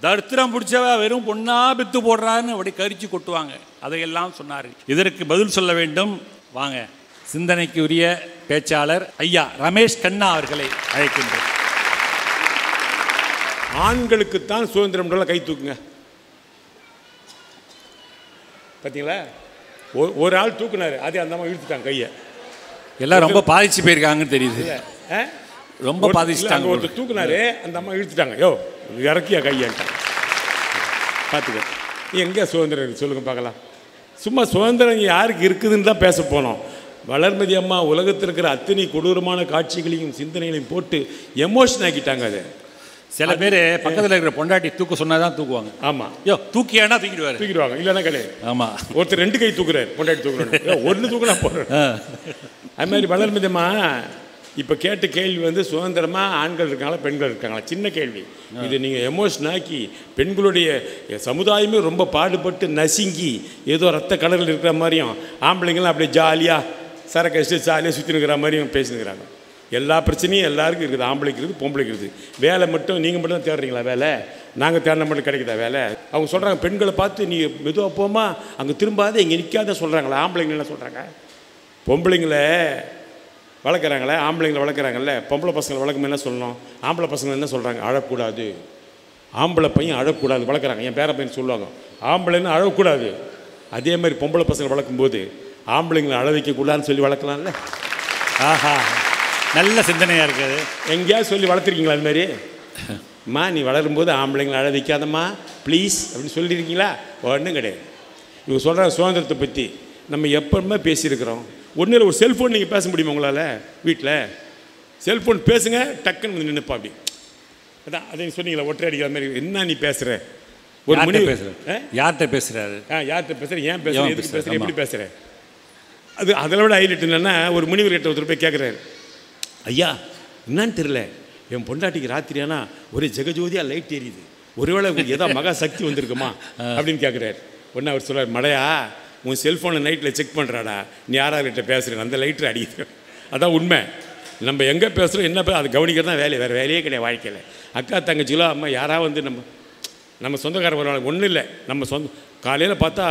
தரித்திரம் பிடிச்சவ வெறும் பொண்ணா பித்து போடுறான்னு அப்படி கரிச்சு கொட்டுவாங்க. அதையெல்லாம் சொன்னார். இதற்கு பதில் சொல்ல வேண்டும். வாங்க, சிந்தனைக்கு உரிய பேச்சாளர் ஐயா ரமேஷ் கண்ணா அவர்களை அழைக்கின்றேன். ஆண்களுக்குத்தான் சுதந்திரம் கை தூக்குங்க. பார்த்தீங்களா, ஒரு ஆள் தூக்குனாரு, அதே அந்த அம்மா இழுத்துட்டாங்க கையை. எல்லாம் ரொம்ப பாதிச்சு போயிருக்காங்கன்னு தெரியுது. ரொம்ப பாதிச்சுட்டாங்க. ஒருத்தர் தூக்குனாரு, அந்த அம்மா இழுத்துட்டாங்க. யோ இறக்கியா கையான்ட்டாங்க. பார்த்துக்க, எங்கே சுதந்திரம் இருக்குது சொல்லுங்க பார்க்கலாம். சும்மா சுதந்திரம் யாருக்கு இருக்குதுன்னு தான் பேச போனோம். வளர்மதி அம்மா உலகத்தில் இருக்கிற அத்தனை கொடூரமான காட்சிகளையும் சிந்தனைகளையும் போட்டு எமோஷன் ஆக்கிட்டாங்க. அது சில பேர் பக்கத்தில் இருக்கிற பொண்டாட்டி தூக்க சொன்னாதான் தூக்குவாங்க. ஆமாம், யோ தூக்கியானா தூக்கிடுவாங்க, இல்லைன்னா கிடையாது. ஆமாம், ஒருத்தர் 2 கை தூக்குறாரு, பொண்டாட்டி தூக்குறாரு, 1 தூக்கினா போடுறேன். அது மாதிரி வளர்மதி அம்மா இப்போ கேட்ட கேள்வி சுதந்திரமாக ஆண்கள் இருக்காங்களா பெண்கள் இருக்காங்களா, சின்ன கேள்வி. இது நீங்கள் எமோஷன் ஆக்கி பெண்களுடைய சமுதாயமே ரொம்ப பாடுபட்டு நசுங்கி ஏதோ ரத்த கடலில் இருக்கிற மாதிரியும் ஆம்பளைங்களாம் அப்படியே ஜாலியாக சரக்கு அடிச்சு ஜாலியாக சுற்றி இருக்கிற மாதிரியும் பேசினுக்கிறாங்க. எல்லா பிரச்சனையும் எல்லாருக்கும் இருக்குது. ஆம்பளைக்கு இருக்குது, பொம்பளைக்கு இருக்குது. வேலை மட்டும் நீங்கள் மட்டும் தான் தேடுறீங்களா வேலை? நாங்கள் தேடின மட்டும் கிடைக்குதா வேலை? அவங்க சொல்கிறாங்க பெண்களை பார்த்து நீ மெதுவாக போமா, அங்கே திரும்பாத, இங்கே நிற்காத சொல்கிறாங்களா? ஆம்பளைங்க என்ன சொல்கிறாங்க? பொம்பளைங்களை வளர்க்குறாங்களே, ஆம்பளைங்களை வளர்க்குறாங்கல்ல, பொம்பளை பசங்களை வளர்க்கும் என்ன சொல்லணும்? ஆம்பளை பசங்களை என்ன சொல்கிறாங்க? அழக்கூடாது, ஆம்பளை பையன் அழக்கூடாது வளர்க்குறாங்க. என் பேர பையன் சொல்லுவாங்க ஆம்பளைன்னு அழக்கூடாது. அதே மாதிரி பொம்பளை பசங்களை வளர்க்கும்போது ஆம்பளைங்களை அழ வைக்கக்கூடாதுன்னு சொல்லி வளர்க்கலாம்ல. ஆஹா, நல்ல சிந்தனையாக இருக்குது. எங்கேயாவது சொல்லி வளர்த்துருக்கீங்களா அது மாதிரி? அம்மா நீ வளரும்போது ஆம்பளைங்களை அழ வைக்காதம்மா ப்ளீஸ் அப்படின்னு சொல்லியிருக்கீங்களா? ஒன்றும் கிடையாது. இவங்க சொல்கிற சுதந்திரத்தை பற்றி நம்ம எப்பவுமே பேசியிருக்கிறோம். ஒன்றும் இல்லை, ஒரு செல்ஃபோன் நீங்கள் பேச முடியுமா உங்களால்? வீட்டில் செல்ஃபோன் பேசுங்க, டக்குன்னு நின்றுப்பா அப்படி. அதான் அதை சொன்னீங்களா ஒற்றை அடிக்கிற மாதிரி. என்ன நீ பேசுகிற? ஒரு மணி பேசுகிறேன். யார்கிட்ட பேசுகிறாரு? யார்கிட்ட பேசுகிறேன், ஏன் பேசுகிறேன், எதுக்கு பேசுகிறேன், எப்படி பேசுகிறேன்? அது அதில் விட ஹைலைட் என்னென்னா, ஒரு முனிவர்கிட்ட ஒருத்தர் போய் கேட்குறாரு, ஐயா என்னான்னு தெரியல, என் பொண்டாட்டிக்கு ராத்திரியானா ஒரே ஜெகஜோதியாக லைட் எரியுது, ஒருவேளை உங்களுக்கு ஏதாவது மகா சக்தி வந்திருக்குமா அப்படின்னு கேட்குறாரு. ஒன்று அவர் சொல்கிறார், மடையா உன் செல்ஃபோனை நைட்டில் செக் பண்ணுறாடா, நீ யார்கிட்ட பேசுகிறேன், அந்த லைட்டர் அடிக்குது. அதான் உண்மை. நம்ம எங்கே பேசுகிறோம் என்ன அதை கவனிக்கிறது தான் வேலை, வேறு வேலையே கிடையாது வாழ்க்கையில். அக்கா தங்கச்சிலோ அம்மா யாராவது நம்ம சொந்தக்காரர் வருவாங்க. ஒன்றும் இல்லை, நம்ம காலையில் பார்த்தா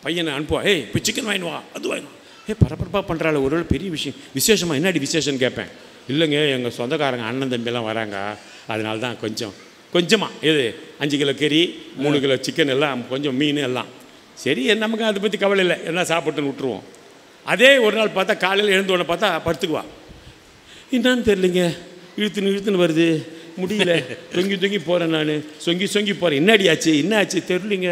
பையனை அனுப்புவா, ஏய் இப்போ சிக்கன் வாங்கினுவா, அது வாங்கினுவா, பரபரப்பாக பண்ணுறாள், ஒரு பெரிய விஷயம் விசேஷமாக, என்னடி விசேஷம்னு கேட்பேன். இல்லைங்க எங்கள் சொந்தக்காரங்க அண்ணன் தம்பியெல்லாம் வராங்க, அதனால தான் கொஞ்சமாக எது 5 கிலோ கறி, 3 கிலோ சிக்கன் எல்லாம், கொஞ்சம் மீன் எல்லாம். சரி, நமக்கு அதை பற்றி கவலை இல்லை, என்ன சாப்பிட்டுன்னு விட்டுருவோம். அதே ஒரு நாள் பார்த்தா காலையில் எழுந்து உடனே பார்த்தா படுத்துக்குவா. என்னான்னு தெரியலைங்க, இழுத்துன்னு வருது, முடியல, தொங்கி போகிறேன், நான் சொங்கி போகிறேன், என்னடி ஆச்சு, என்ன ஆச்சு தெரியலிங்க.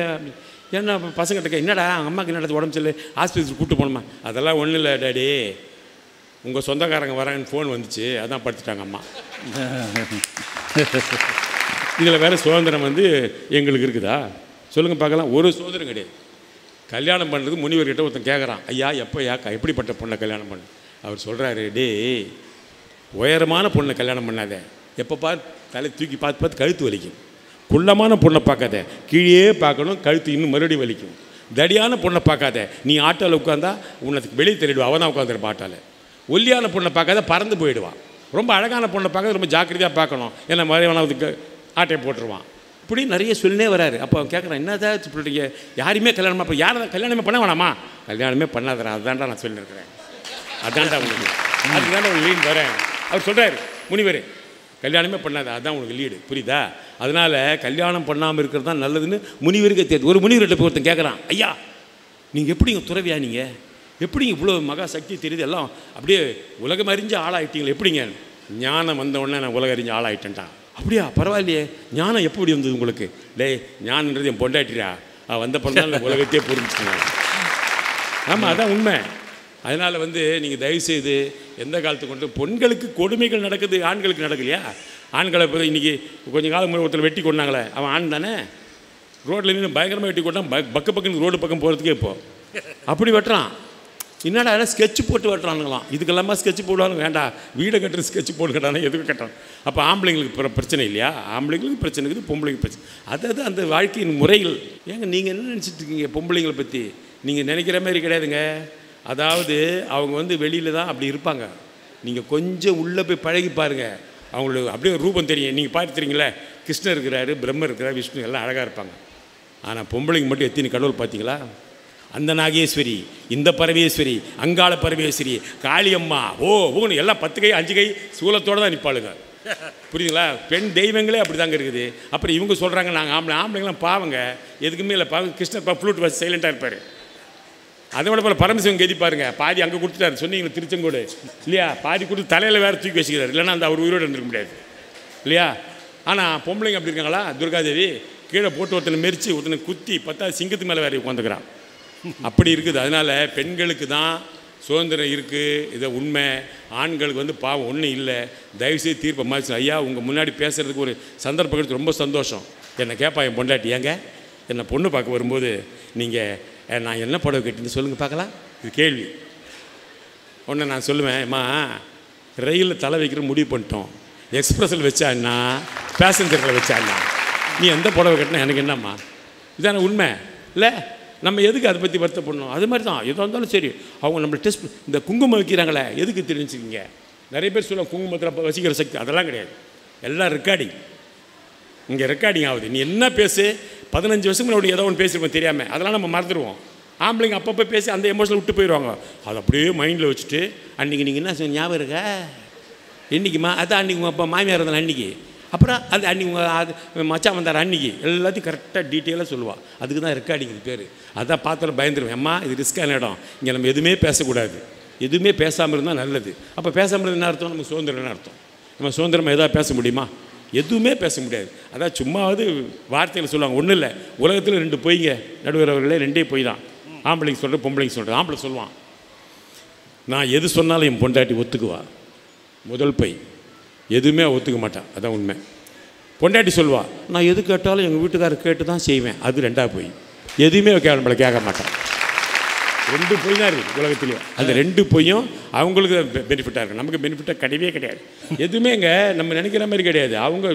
ஏன்னா பசங்கிட்ட என்னடா அம்மாவுக்கு என்னடா உடம்பு சரியில்லை, ஆஸ்பத்திரிக்கு கூப்பிட்டு போகணுமா? அதெல்லாம் ஒன்றும் இல்லை டாடி, உங்கள் சொந்தக்காரங்க வராங்கன்னு ஃபோன் வந்துச்சு, அதான் படுத்துட்டாங்க அம்மா. இதில் வேறு சுதந்திரம் எங்களுக்கு இருக்குதா சொல்லுங்கள் பார்க்கலாம்? ஒரு சுதந்திரம் கிடையாது. கல்யாணம் பண்ணுறது முனிவர்கிட்ட ஒருத்தன் கேட்குறான், ஐயா எப்படிப்பட்ட பொண்ணை கல்யாணம் பண்ணு? அவர் சொல்கிறாரு, டே உயரமான பொண்ணை கல்யாணம் பண்ணாத, எப்போ தலை தூக்கி பார்த்து கழுத்து வலிக்கும். குள்ளமான பொண்ணை பார்க்காத, கீழே பார்க்கணும், கழுத்து இன்னும் மறுபடியும் வலிக்கும். தடியான பொண்ணை பார்க்காத, நீ ஆட்டோவில் உட்காந்தா உனக்கு வெளியே தெரிவிடுவா, அவன் தான் உட்காந்துருப்பா ஆட்டோவில். ஒல்லியான பொண்ணை பார்க்காத, பறந்து போயிடுவான். ரொம்ப அழகான பொண்ணை பார்க்காத, ரொம்ப ஜாக்கிரதையாக பார்க்கணும், ஏன்னா மறைவனாவதுக்கு ஆட்டையை போட்டுருவான். இப்படி நிறைய சொல்லினே வராரு. அப்போ அவன் கேட்குறான், என்னதான் சொல்கிறீங்க, யாரையுமே கல்யாணமா? அப்போ யாரை கல்யாணமே பண்ண வேணாமா? கல்யாணமே பண்ணாதரா, அதுதான்டா நான் சொல்லியிருக்கிறேன், அதான்டா உங்களுக்கு, அதுதான்டா உங்களுக்கு லீடு வரேன். அவர் சொல்கிறார், முனிவர் கல்யாணமே பண்ணாத, அதுதான் உங்களுக்கு லீடு, புரியுதா? அதனால் கல்யாணம் பண்ணாமல் இருக்கிறது தான் நல்லதுன்னு முனிவருக்கு தெரியுது. ஒரு முனிவர்கிட்ட போய் ஒருத்தன் கேட்குறான், ஐயா நீங்கள் எப்படிங்க துறவியா, நீங்கள் எப்படிங்க இவ்வளோ மகா சக்தி தெரியுது, எல்லாம் அப்படியே உலகம் அறிஞ்ச ஆளாயிட்டீங்களே, எப்படிங்க? ஞானம் வந்தவுடனே நான் உலகம் அறிஞ்ச ஆளாயிட்டேன்டா. அப்படியா, பரவாயில்லையே, ஞானம் எப்படி வந்தது உங்களுக்கு? டே ஞானன்றது என் பொண்டாட்டிரா, வந்த பிறந்தாலும் உலகத்தையே புரிஞ்சுக்கணும். ஆமாம், அதான் உண்மை. அதனால் நீங்கள் தயவுசெய்து எந்த காலத்துக்கு கொண்டு பெண்களுக்கு கொடுமைகள் நடக்குது, ஆண்களுக்கு நடக்கலையா? ஆண்களை இப்போ இன்றைக்கி கொஞ்சம் காலம் முன்னாடி ஒருத்தர் வெட்டி கொண்டாங்களே, அவன் ஆண் தானே? ரோட்டில் நின்று பயங்கரமாக வெட்டி கொண்டான். பக்கம் ரோடு பக்கம் போகிறதுக்கே இப்போது அப்படி வெட்டுறான். என்னடா ஸ்கெட்ச் போட்டு வெட்டுறானுங்களாம். இதுக்கெல்லாமா ஸ்கெட்ச் போடுவாங்க? வேண்டாம், வீடை கட்டுற ஸ்கெட்ச் போட்டு கட்டானே, எதுக்கு கட்டான்? அப்போ ஆம்பளைங்களுக்கு பிரச்சனை இல்லையா? ஆம்பளைங்களுக்கு பிரச்சனை இருக்குது, பொம்பளைங்களுக்கு பிரச்சனை. அதாவது அந்த வாழ்க்கையின் முறைகள். ஏங்க நீங்கள் என்ன நினச்சிட்டு இருக்கீங்க பொம்பளைங்களை பற்றி? நீங்கள் நினைக்கிற மாதிரி கிடையாதுங்க. அதாவது அவங்க வெளியில் தான் அப்படி இருப்பாங்க. நீங்கள் கொஞ்சம் உள்ளே போய் பழகி பாருங்கள், அவங்களுக்கு அப்படியே ரூபம் தெரியும். நீங்கள் பார்த்துறீங்களே, கிருஷ்ணர் இருக்கிறாரு, பிரம்மர் இருக்கிறார், விஷ்ணு எல்லாம் அழகாக இருப்பாங்க. ஆனால் பொம்பளைங்க மட்டும் எத்தனை கடவுள் பார்த்தீங்களா? அந்த நாகேஸ்வரி, இந்த பரமேஸ்வரி, அங்காள பரமேஸ்வரி, காளியம்மா, ஓன்னு எல்லாம் 10 கை 5 கை சூலத்தோடு தான் நிற்பாளுங்க. புரியுதுங்களா? பெண் தெய்வங்களே அப்படி தாங்க இருக்குது. அப்புறம் இவங்க சொல்கிறாங்க நாங்கள் ஆம்பளைங்களாம் பாவங்க, எதுக்குமே இல்லை பாவங்க. கிருஷ்ணர் ஃப்ளூட் வச்சு சைலண்ட்டாக இருப்பார். அதை விட போல பரமசிவன் கெதி பாருங்க, பாதி அங்கே கொடுத்துட்டாரு. சொன்னீங்க திருச்செங்கோடு இல்லையா? பாதி கொடுத்து தலையில் வேறு தூக்கி வச்சுக்கிறார். இல்லைன்னா அந்த அவர் உயிரோடு இருந்திருக்க முடியாது இல்லையா? ஆனால் பொம்பளைங்க அப்படி இருக்காங்களா? துர்காதேவி கீழே போட்டு ஒருத்தனை மெரிச்சு ஒருத்தனை குத்தி 10 சிங்கத்து மேலே வேறு உட்காந்துக்கிறான். அப்படி இருக்குது. அதனால் பெண்களுக்கு தான் சுதந்திரம் இருக்குது, இதை உண்மை. ஆண்களுக்கு பாவம் ஒன்றும் இல்லை. தயவுசெய்து தீர்ப்பை மாற்றி. ஐயா, உங்கள் முன்னாடி பேசுகிறதுக்கு ஒரு சந்தர்ப்பம் கிடைத்து ரொம்ப சந்தோஷம். என்னை கேட்பா என் பொண்டாட்டி, ஏங்க என்னை பொண்ணு பார்க்க வரும்போது நீங்கள் நான் என்ன புடவை கட்டின்னு சொல்லுங்கள் பார்க்கலாம், இது கேள்வி. ஒன்று நான் சொல்லுவேன், அம்மா ரயிலில் தலை வைக்கிற முடிவு பண்ணிட்டோம், எக்ஸ்பிரஸில் வச்சான்னா பேசஞ்சரில் வச்சான்னா நீ எந்த புடவை கட்டினா எனக்கு என்னம்மா? இதான உண்மை இல்லை? நம்ம எதுக்கு அதை பற்றி வருத்தப்படணும்? அது மாதிரி தான் எதாக இருந்தாலும் சரி. அவங்க நம்மளை டெஸ்ட் இந்த குங்குமம் வைக்கிறாங்களே, எதுக்கு தெரிஞ்சுக்கிங்க? நிறைய பேர் சொல்லுவாங்க குங்குமத்தில் வசிக்கிற சக்தி. அதெல்லாம் கிடையாது. எல்லாம் ரெக்கார்டிங். இங்கே ரெக்கார்டிங் ஆகுது. நீ என்ன பேசு, 15 வருஷம் முன்னாடி ஏதோ ஒன்று பேசியிருப்போம் தெரியாமல், அதெல்லாம் நம்ம மறந்துடுவோம். ஆம்பளைங்க அப்பப்போ பேசி அந்த எமோஷனில் விட்டு போயிடுவாங்க. அதை அப்படியே மைண்டில் வச்சுட்டு அன்றைக்கி நீங்கள் என்ன ஞாபகம் இருக்கா? இன்றைக்கிமா அதான் அன்றைக்கி அப்போ மாமியார் இருந்தாலும் அன்றைக்கி, அப்புறம் அந்த அன்றைக்கி அது மச்சான் வந்தார் அன்றைக்கி, எல்லாத்தையும் கரெக்டாக டீட்டெயிலாக சொல்லுவாள். அதுக்கு தான் ரெக்கார்டிங் பேர். அதான் பார்த்தாலும் பயந்துருவேன். அம்மா இது ரிஸ்க்கான இடம், இங்கே நம்ம எதுவுமே பேசக்கூடாது, எதுவுமே பேசாமல் இருந்தால் நல்லது. அப்போ பேசாமல் இருந்தால் என்ன அர்த்தம்? நமக்கு சுதந்திரம்னு அர்த்தம். நம்ம சுதந்திரமாக எதாவது பேச முடியுமா? எதுவுமே பேச முடியாது. அதான் சும்மாவது வார்த்தையில் சொல்லுவாங்க. ஒன்றும் இல்லை, உலகத்தில் 2 பொய்ங்க நடுவர் அவர்களே, 2 பொய் தான். ஆம்பளைங்க சொல்கிறது, பொம்பளைங்க சொல்கிறது. ஆம்பளை சொல்லுவான், நான் எது சொன்னாலும் என் பொண்டாட்டி ஒத்துக்குவா, முதல் பொய். எதுவுமே ஒத்துக்க மாட்டான், அதான் உண்மை. பொண்டாட்டி சொல்வா, நான் எது கேட்டாலும் எங்கள் வீட்டுக்காரர் கேட்டு தான் செய்வேன், அது 2ஆவது பொய். எதுவுமே நம்மளை கேட்க மாட்டான். 2 பொய் தான் இருக்குது உலகத்துலேயும். அந்த 2 பொய்யும் அவங்களுக்கு பெனிஃபிட்டாக இருக்குது, நமக்கு பெனிஃபிட்டாக கிடையவே கிடையாது. எதுவுமே இங்கே நம்ம நினைக்கிற மாதிரி கிடையாது. அவங்க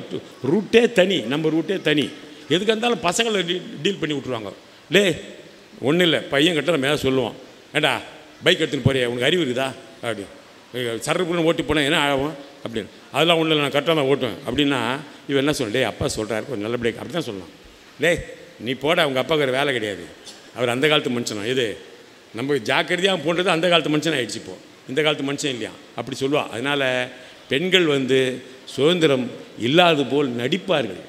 ரூட்டே தனி, நம்ம ரூட்டே தனி. எதுக்கு இருந்தாலும் பசங்களை டீல் பண்ணி விட்ருவாங்க. லே ஒன்றும் இல்லை, பையன் கிட்ட நம்ம ஏதாவது சொல்லுவோம், ஏண்டா பைக் எடுத்துன்னு போறியா, உனக்கு அறிவு இருக்குதா அப்படி, சர்றப்புன்னு ஓட்டி போனால் என்ன ஆகும் அப்படின்னு. அதெல்லாம் ஒன்றும் இல்லை, நான் கரெக்டாக தான் ஓட்டுவேன் அப்படின்னா இவன் என்ன சொல்லு, டே அப்பா சொல்கிறாரு கொஞ்சம் நல்ல பிரேக் அப்படி தான் சொல்லலாம். டே நீ போட, அவங்க அப்பாவுக்கு ஒரு வேலை கிடையாது, அவர் அந்த காலத்து மனுஷனும். இது நம்ம ஜாக்கிரதையாக போன்றது அந்த காலத்து மனுஷன் ஆகிடுச்சு, இப்போது இந்த காலத்து மனுஷன் இல்லையா அப்படி சொல்லுவாள். அதனால் பெண்கள் சுதந்திரம் இல்லாது போல் நடிப்பார்கள்,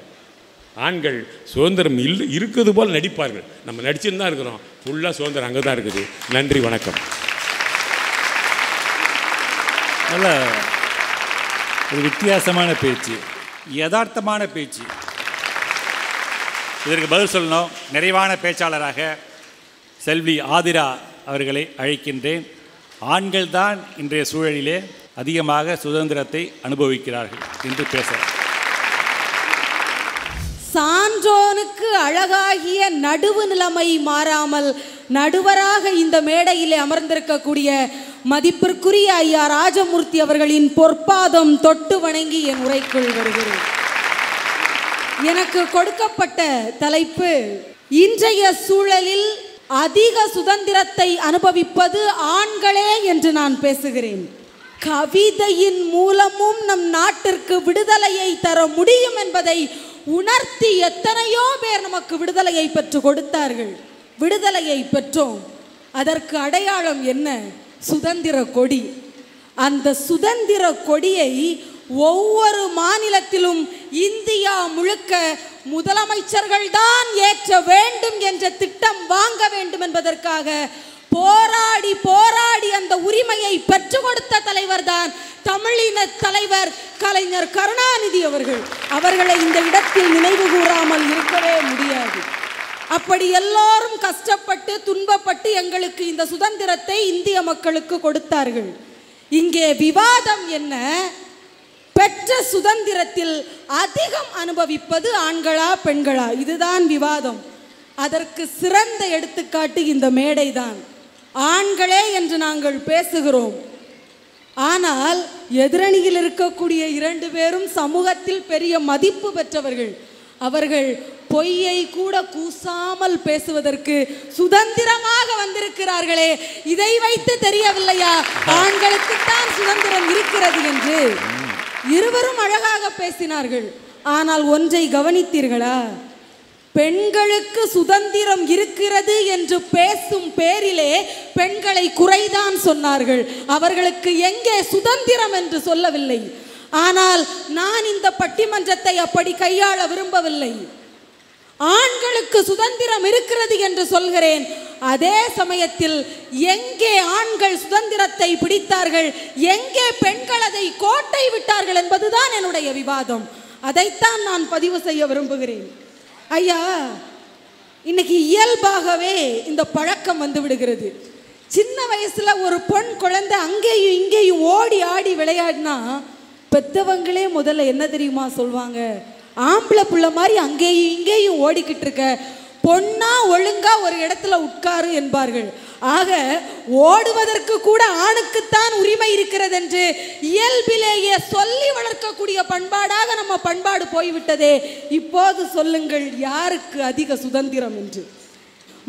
ஆண்கள் சுதந்திரம் இருக்குது போல் நடிப்பார்கள். நம்ம நடிச்சுன்னு தான் இருக்கிறோம், ஃபுல்லாக சுதந்திரம் அங்கே தான் இருக்குது. நன்றி, வணக்கம். நல்ல ஒரு வித்தியாசமான பேச்சு, யதார்த்தமான பேச்சு. இதற்கு பதில் சொல்லணும். நிறைவான பேச்சாளராக செல்வி ஆதிரா அவர்களை அழைக்கின்றேன். ஆண்கள் தான் இன்றைய சூழலிலே அதிகமாக சுதந்திரத்தை அனுபவிக்கிறார்கள் என்று பேச. சான்றோனுக்கு அழகாகிய நடுவு நிலைமை மாறாமல் நடுவராக இந்த மேடையிலே அமர்ந்திருக்கக்கூடிய மதிப்பிற்குரிய ஐயா ராஜமூர்த்தி அவர்களின் பொற்பாதம் தொட்டு வணங்கி என் உரைக்குள் வருகிறேன். எனக்கு கொடுக்கப்பட்ட தலைப்பு, இன்றைய சூழலில் அதிக சுதந்திரத்தை அனுபவிப்பது ஆண்களே என்று நான் பேசுகிறேன். கவிதையின் மூலமும் நம் நாட்டிற்கு விடுதலையை தர முடியும் என்பதை உணர்த்தி எத்தனையோ பேர் நமக்கு விடுதலையை பெற்று கொடுத்தார்கள். விடுதலையை பெற்றோம். அதற்கு அடையாளம் என்ன? சுதந்திர கொடி. அந்த சுதந்திர கொடியை ஒவ்வொரு மாநிலத்திலும் இந்தியா முழுக்க முதலமைச்சர்கள் தான் ஏற்ற வேண்டும் என்ற திட்டம் வாங்க வேண்டும் என்பதற்காக போராடி போராடி அந்த உரிமையை பெற்றுக் கொடுத்த தலைவர் தான் தமிழின தலைவர் கலைஞர் கருணாநிதி அவர்கள். அவர்களை இந்த இடத்தில் நினைவு கூறாமல் இருக்கவே முடியாது. அப்படி எல்லோரும் கஷ்டப்பட்டு துன்பப்பட்டு எங்களுக்கு இந்த சுதந்திரத்தை இந்திய மக்களுக்கு கொடுத்தார்கள். இங்கே விவாதம் என்ன? பெற்ற சுதந்திரத்தில் அதிகம் அனுபவிப்பது ஆண்களா பெண்களா? இதுதான் விவாதம். அதற்கு சிறந்த எடுத்துக்காட்டு இந்த மேடைதான். ஆண்களே என்று நாங்கள் பேசுகிறோம், ஆனால் எதிரணியில் இருக்கக்கூடிய 2 பேரும் சமூகத்தில் பெரிய மதிப்பு பெற்றவர்கள். அவர்கள் பொய்யை கூட கூசாமல் பேசுவதற்கு சுதந்திரமாக வந்திருக்கிறார்களே, இதை வைத்து தெரியவில்லையா ஆண்களுக்குத்தான் சுதந்திரம் இருக்கிறது என்று? இருவரும் அழகாக பேசினார்கள். ஆனால் ஒன்றை கவனித்தீர்களா? பெண்களுக்கு சுதந்திரம் இருக்கிறது என்று பேசும் பேரிலே பெண்களை குறைதான் சொன்னார்கள். அவர்களுக்கு எங்கே சுதந்திரம் என்று சொல்லவில்லை. ஆனால் நான் இந்த பட்டிமன்றத்தை அப்படி கையாள விரும்பவில்லை. ஆண்களுக்கு சுதந்திரம் இருக்கிறது என்று சொல்கிறேன். அதே சமயத்தில் எங்கே ஆண்கள் சுதந்திரத்தை பிடித்தார்கள், எங்கே பெண்கள் அதை கோட்டை விட்டார்கள் என்பதுதான் என்னுடைய விவாதம். அதைத்தான் நான் பதிவு செய்ய விரும்புகிறேன். ஐயா, இன்னைக்கு இயல்பாகவே இந்த பழக்கம் வந்து விடுகிறது. சின்ன வயசுல ஒரு பொன் குழந்தை அங்கேயும் இங்கேயும் ஓடி ஆடி விளையாடினா பெத்தவங்களே முதல்ல என்ன தெரியுமா சொல்வாங்க? ஆம்பளை புள்ள மாதிரி அங்கேயும் இங்கேயும் ஓடிக்கிட்டு இருக்க, பொண்ணா ஒழுங்கா ஒரு இடத்துல உட்காரு என்பார்கள். ஆக ஓடுவதற்கு கூட ஆணுக்குத்தான் உரிமை இருக்கிறது என்று இயல்பிலேயே சொல்லி வளர்க்கக்கூடிய பண்பாடாக நம்ம பண்பாடு போய்விட்டதே. இப்போது சொல்லுங்கள், யாருக்கு அதிக சுதந்திரம் என்று?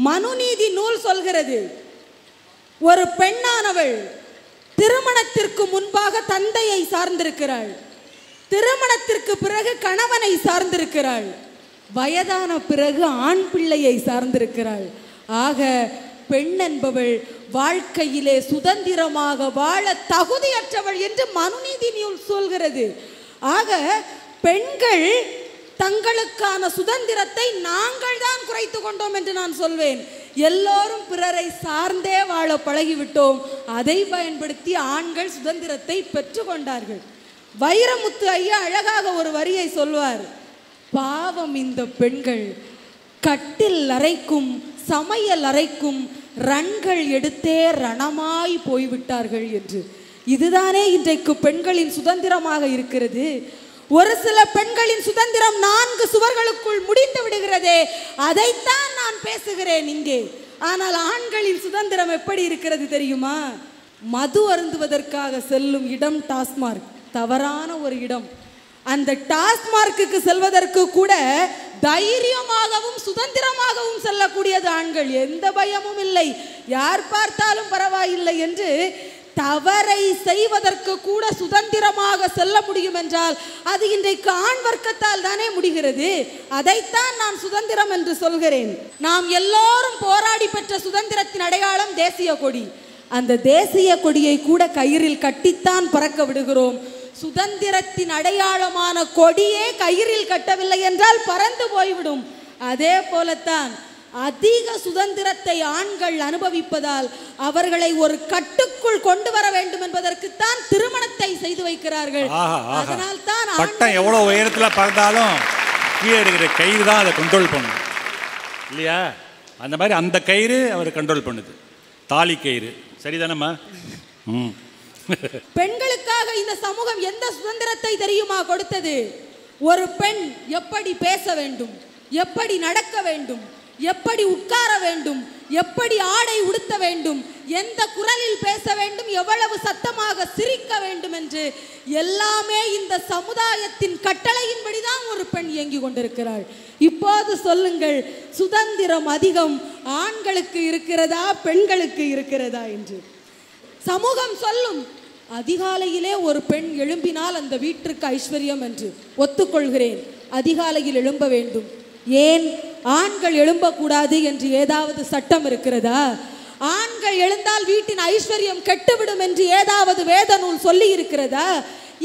மனுநீதி நூல் சொல்கிறது, ஒரு பெண்ணானவள் திருமணத்திற்கு முன்பாக தந்தையை சார்ந்திருக்கிறாள், திருமணத்திற்கு பிறகு கணவனை சார்ந்திருக்கிறாள், வயதான பிறகு ஆண் பிள்ளையை சார்ந்திருக்கிறாள். ஆக பெண் என்பவள் வாழ்க்கையிலே சுதந்திரமாக வாழ தகுதியற்றவள் என்று மனுநீதி நூல் சொல்கிறது. ஆக பெண்கள் தங்களுக்கான சுதந்திரத்தை நாங்கள் தான் குறைத்து கொண்டோம் என்று நான் சொல்வேன். எல்லோரும் பிறரை சார்ந்தே வாழ பழகிவிட்டோம். அதை பயன்படுத்தி ஆண்கள் சுதந்திரத்தை பெற்றுக்கொண்டார்கள். வைரமுத்து ஐயா அழகாக ஒரு வரியை சொல்வார், பாவம் இந்த பெண்கள் கட்டில் அறைக்கும் சமையல் அறைக்கும் ரன்கள் எடுத்தே ரணமாய் போய்விட்டார்கள் என்று. இதுதானே இன்றைக்கு பெண்களின் சுதந்திரமாக இருக்கிறது. ஒரு சில பெண்களின் சுதந்திரம் 4 சுவர்களுக்குள் முடிந்து விடுகிறதே, அதைத்தான் நான் பேசுகிறேன் இங்கே. ஆனால் ஆண்களின் சுதந்திரம் எப்படி இருக்கிறது தெரியுமா? மது அருந்துவதற்காக செல்லும் இடம் டாஸ்மார்க், தவறான ஒரு இடம். அந்த டாஸ்மார்க்குக்கு செல்வதற்கு கூட தைரியமாகவும் சுதந்திரமாகவும் செல்லக்கூடியது ஆண்கள். எந்த பயமும் இல்லை, யார் பார்த்தாலும் பரவாயில்லை என்று தவறை செய்வதற்கு கூட சுதந்திரமாக செல்ல முடியும் என்றால் அது இன்றைக்கு ஆண் வர்க்கத்தால் தானே முடிகிறது. அதைத்தான் நான் சுதந்திரம் என்று சொல்கிறேன். நாம் எல்லோரும் போராடி பெற்ற சுதந்திரத்தின் அடையாளம் தேசிய கொடி. அந்த தேசிய கொடியை கூட கயிறில் கட்டித்தான் பறக்க விடுகிறோம். சுதந்திரத்தின் அடையாளமான கொடியே கயிறில் கட்டவில்லை என்றால் பறந்து போய்விடும். அதே போலத்தான் அதிக சுதந்திரத்தை ஆண்கள் அனுபவிப்பதால் அவர்களை ஒரு கட்டுக்குள் கொண்டு வர வேண்டும் என்பதற்குத்தான் திருமணத்தை செய்து வைக்கிறார்கள். அதனால் தான் பட்டம் எவ்வளவு உயரத்துல பறந்தாலும் கீழே இருக்கிற கயிறு தான் அதை கண்ட்ரோல் பண்ணும் இல்லையா? அந்த மாதிரி அந்த கயிறு அவர் கண்ட்ரோல் பண்ணுது, தாலி கயிறு. சரிதானம்மா? பெண்களுக்காக இந்த சமூகம் எந்த சுதந்திரத்தை தெரியுமா கொடுத்தது? ஒரு பெண் எப்படி பேச வேண்டும், எப்படி நடக்க வேண்டும், எப்படி உட்கார வேண்டும், எப்படி ஆடை உடுத்த வேண்டும், எந்த குரலில் பேச வேண்டும், எவ்வளவு சத்தமாக சிரிக்க வேண்டும் என்று எல்லாமே இந்த சமுதாயத்தின் கட்டளையின்படிதான் ஒரு பெண் இயங்கி கொண்டிருக்கிறாள். இப்போது சொல்லுங்கள், சுதந்திரம் அதிகம் ஆண்களுக்கு இருக்கிறதா பெண்களுக்கு இருக்கிறதா என்று? சமூகம் சொல்லும், அதிகாலையிலே ஒரு பெண் எழும்பினால் அந்த வீட்டிற்கு ஐஸ்வர்யம் என்று. ஒத்துக்கொள்கிறேன், அதிகாலையில் எழும்ப வேண்டும். ஏன் ஆண்கள் எழும்பக்கூடாது என்று ஏதாவது சட்டம் இருக்கிறதா? ஆண்கள் எழுந்தால் வீட்டின் ஐஸ்வர்யம் கெட்டுவிடும் என்று ஏதாவது வேத நூல் சொல்லி இருக்கிறதா?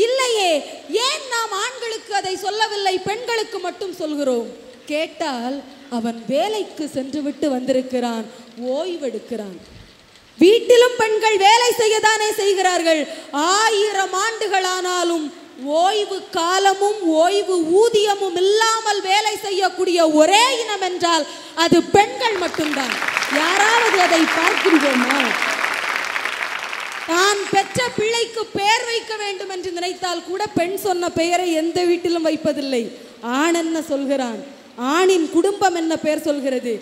இல்லையே. ஏன் நாம் ஆண்களுக்கு அதை சொல்லவில்லை, பெண்களுக்கு மட்டும் சொல்கிறோம்? கேட்டால் அவன் வேலைக்கு சென்று விட்டு வந்திருக்கிறான், ஓய்வெடுக்கிறான். வீட்டிலும் பெண்கள் வேலை செய்யதானே செய்கிறார்கள். 1000 ஆண்டுகள் ஆனாலும் ஓய்வு காலமும் ஓய்வு ஊதியமும் இல்லாமல் வேலை செய்யக்கூடிய ஒரே இனம் என்றால் அது பெண்கள் மட்டும்தான். யாராவது அதை பார்க்கின்றோமா? தான் பெற்ற பிள்ளைக்கு பெயர் வைக்க வேண்டும் என்று நினைத்தால் கூட பெண் சொன்ன பெயரை எந்த வீட்டிலும் வைப்பதில்லை. ஆண் என்ன சொல்கிறான்? ஆணின் குடும்பம் என்ன பெயர் சொல்கிறது?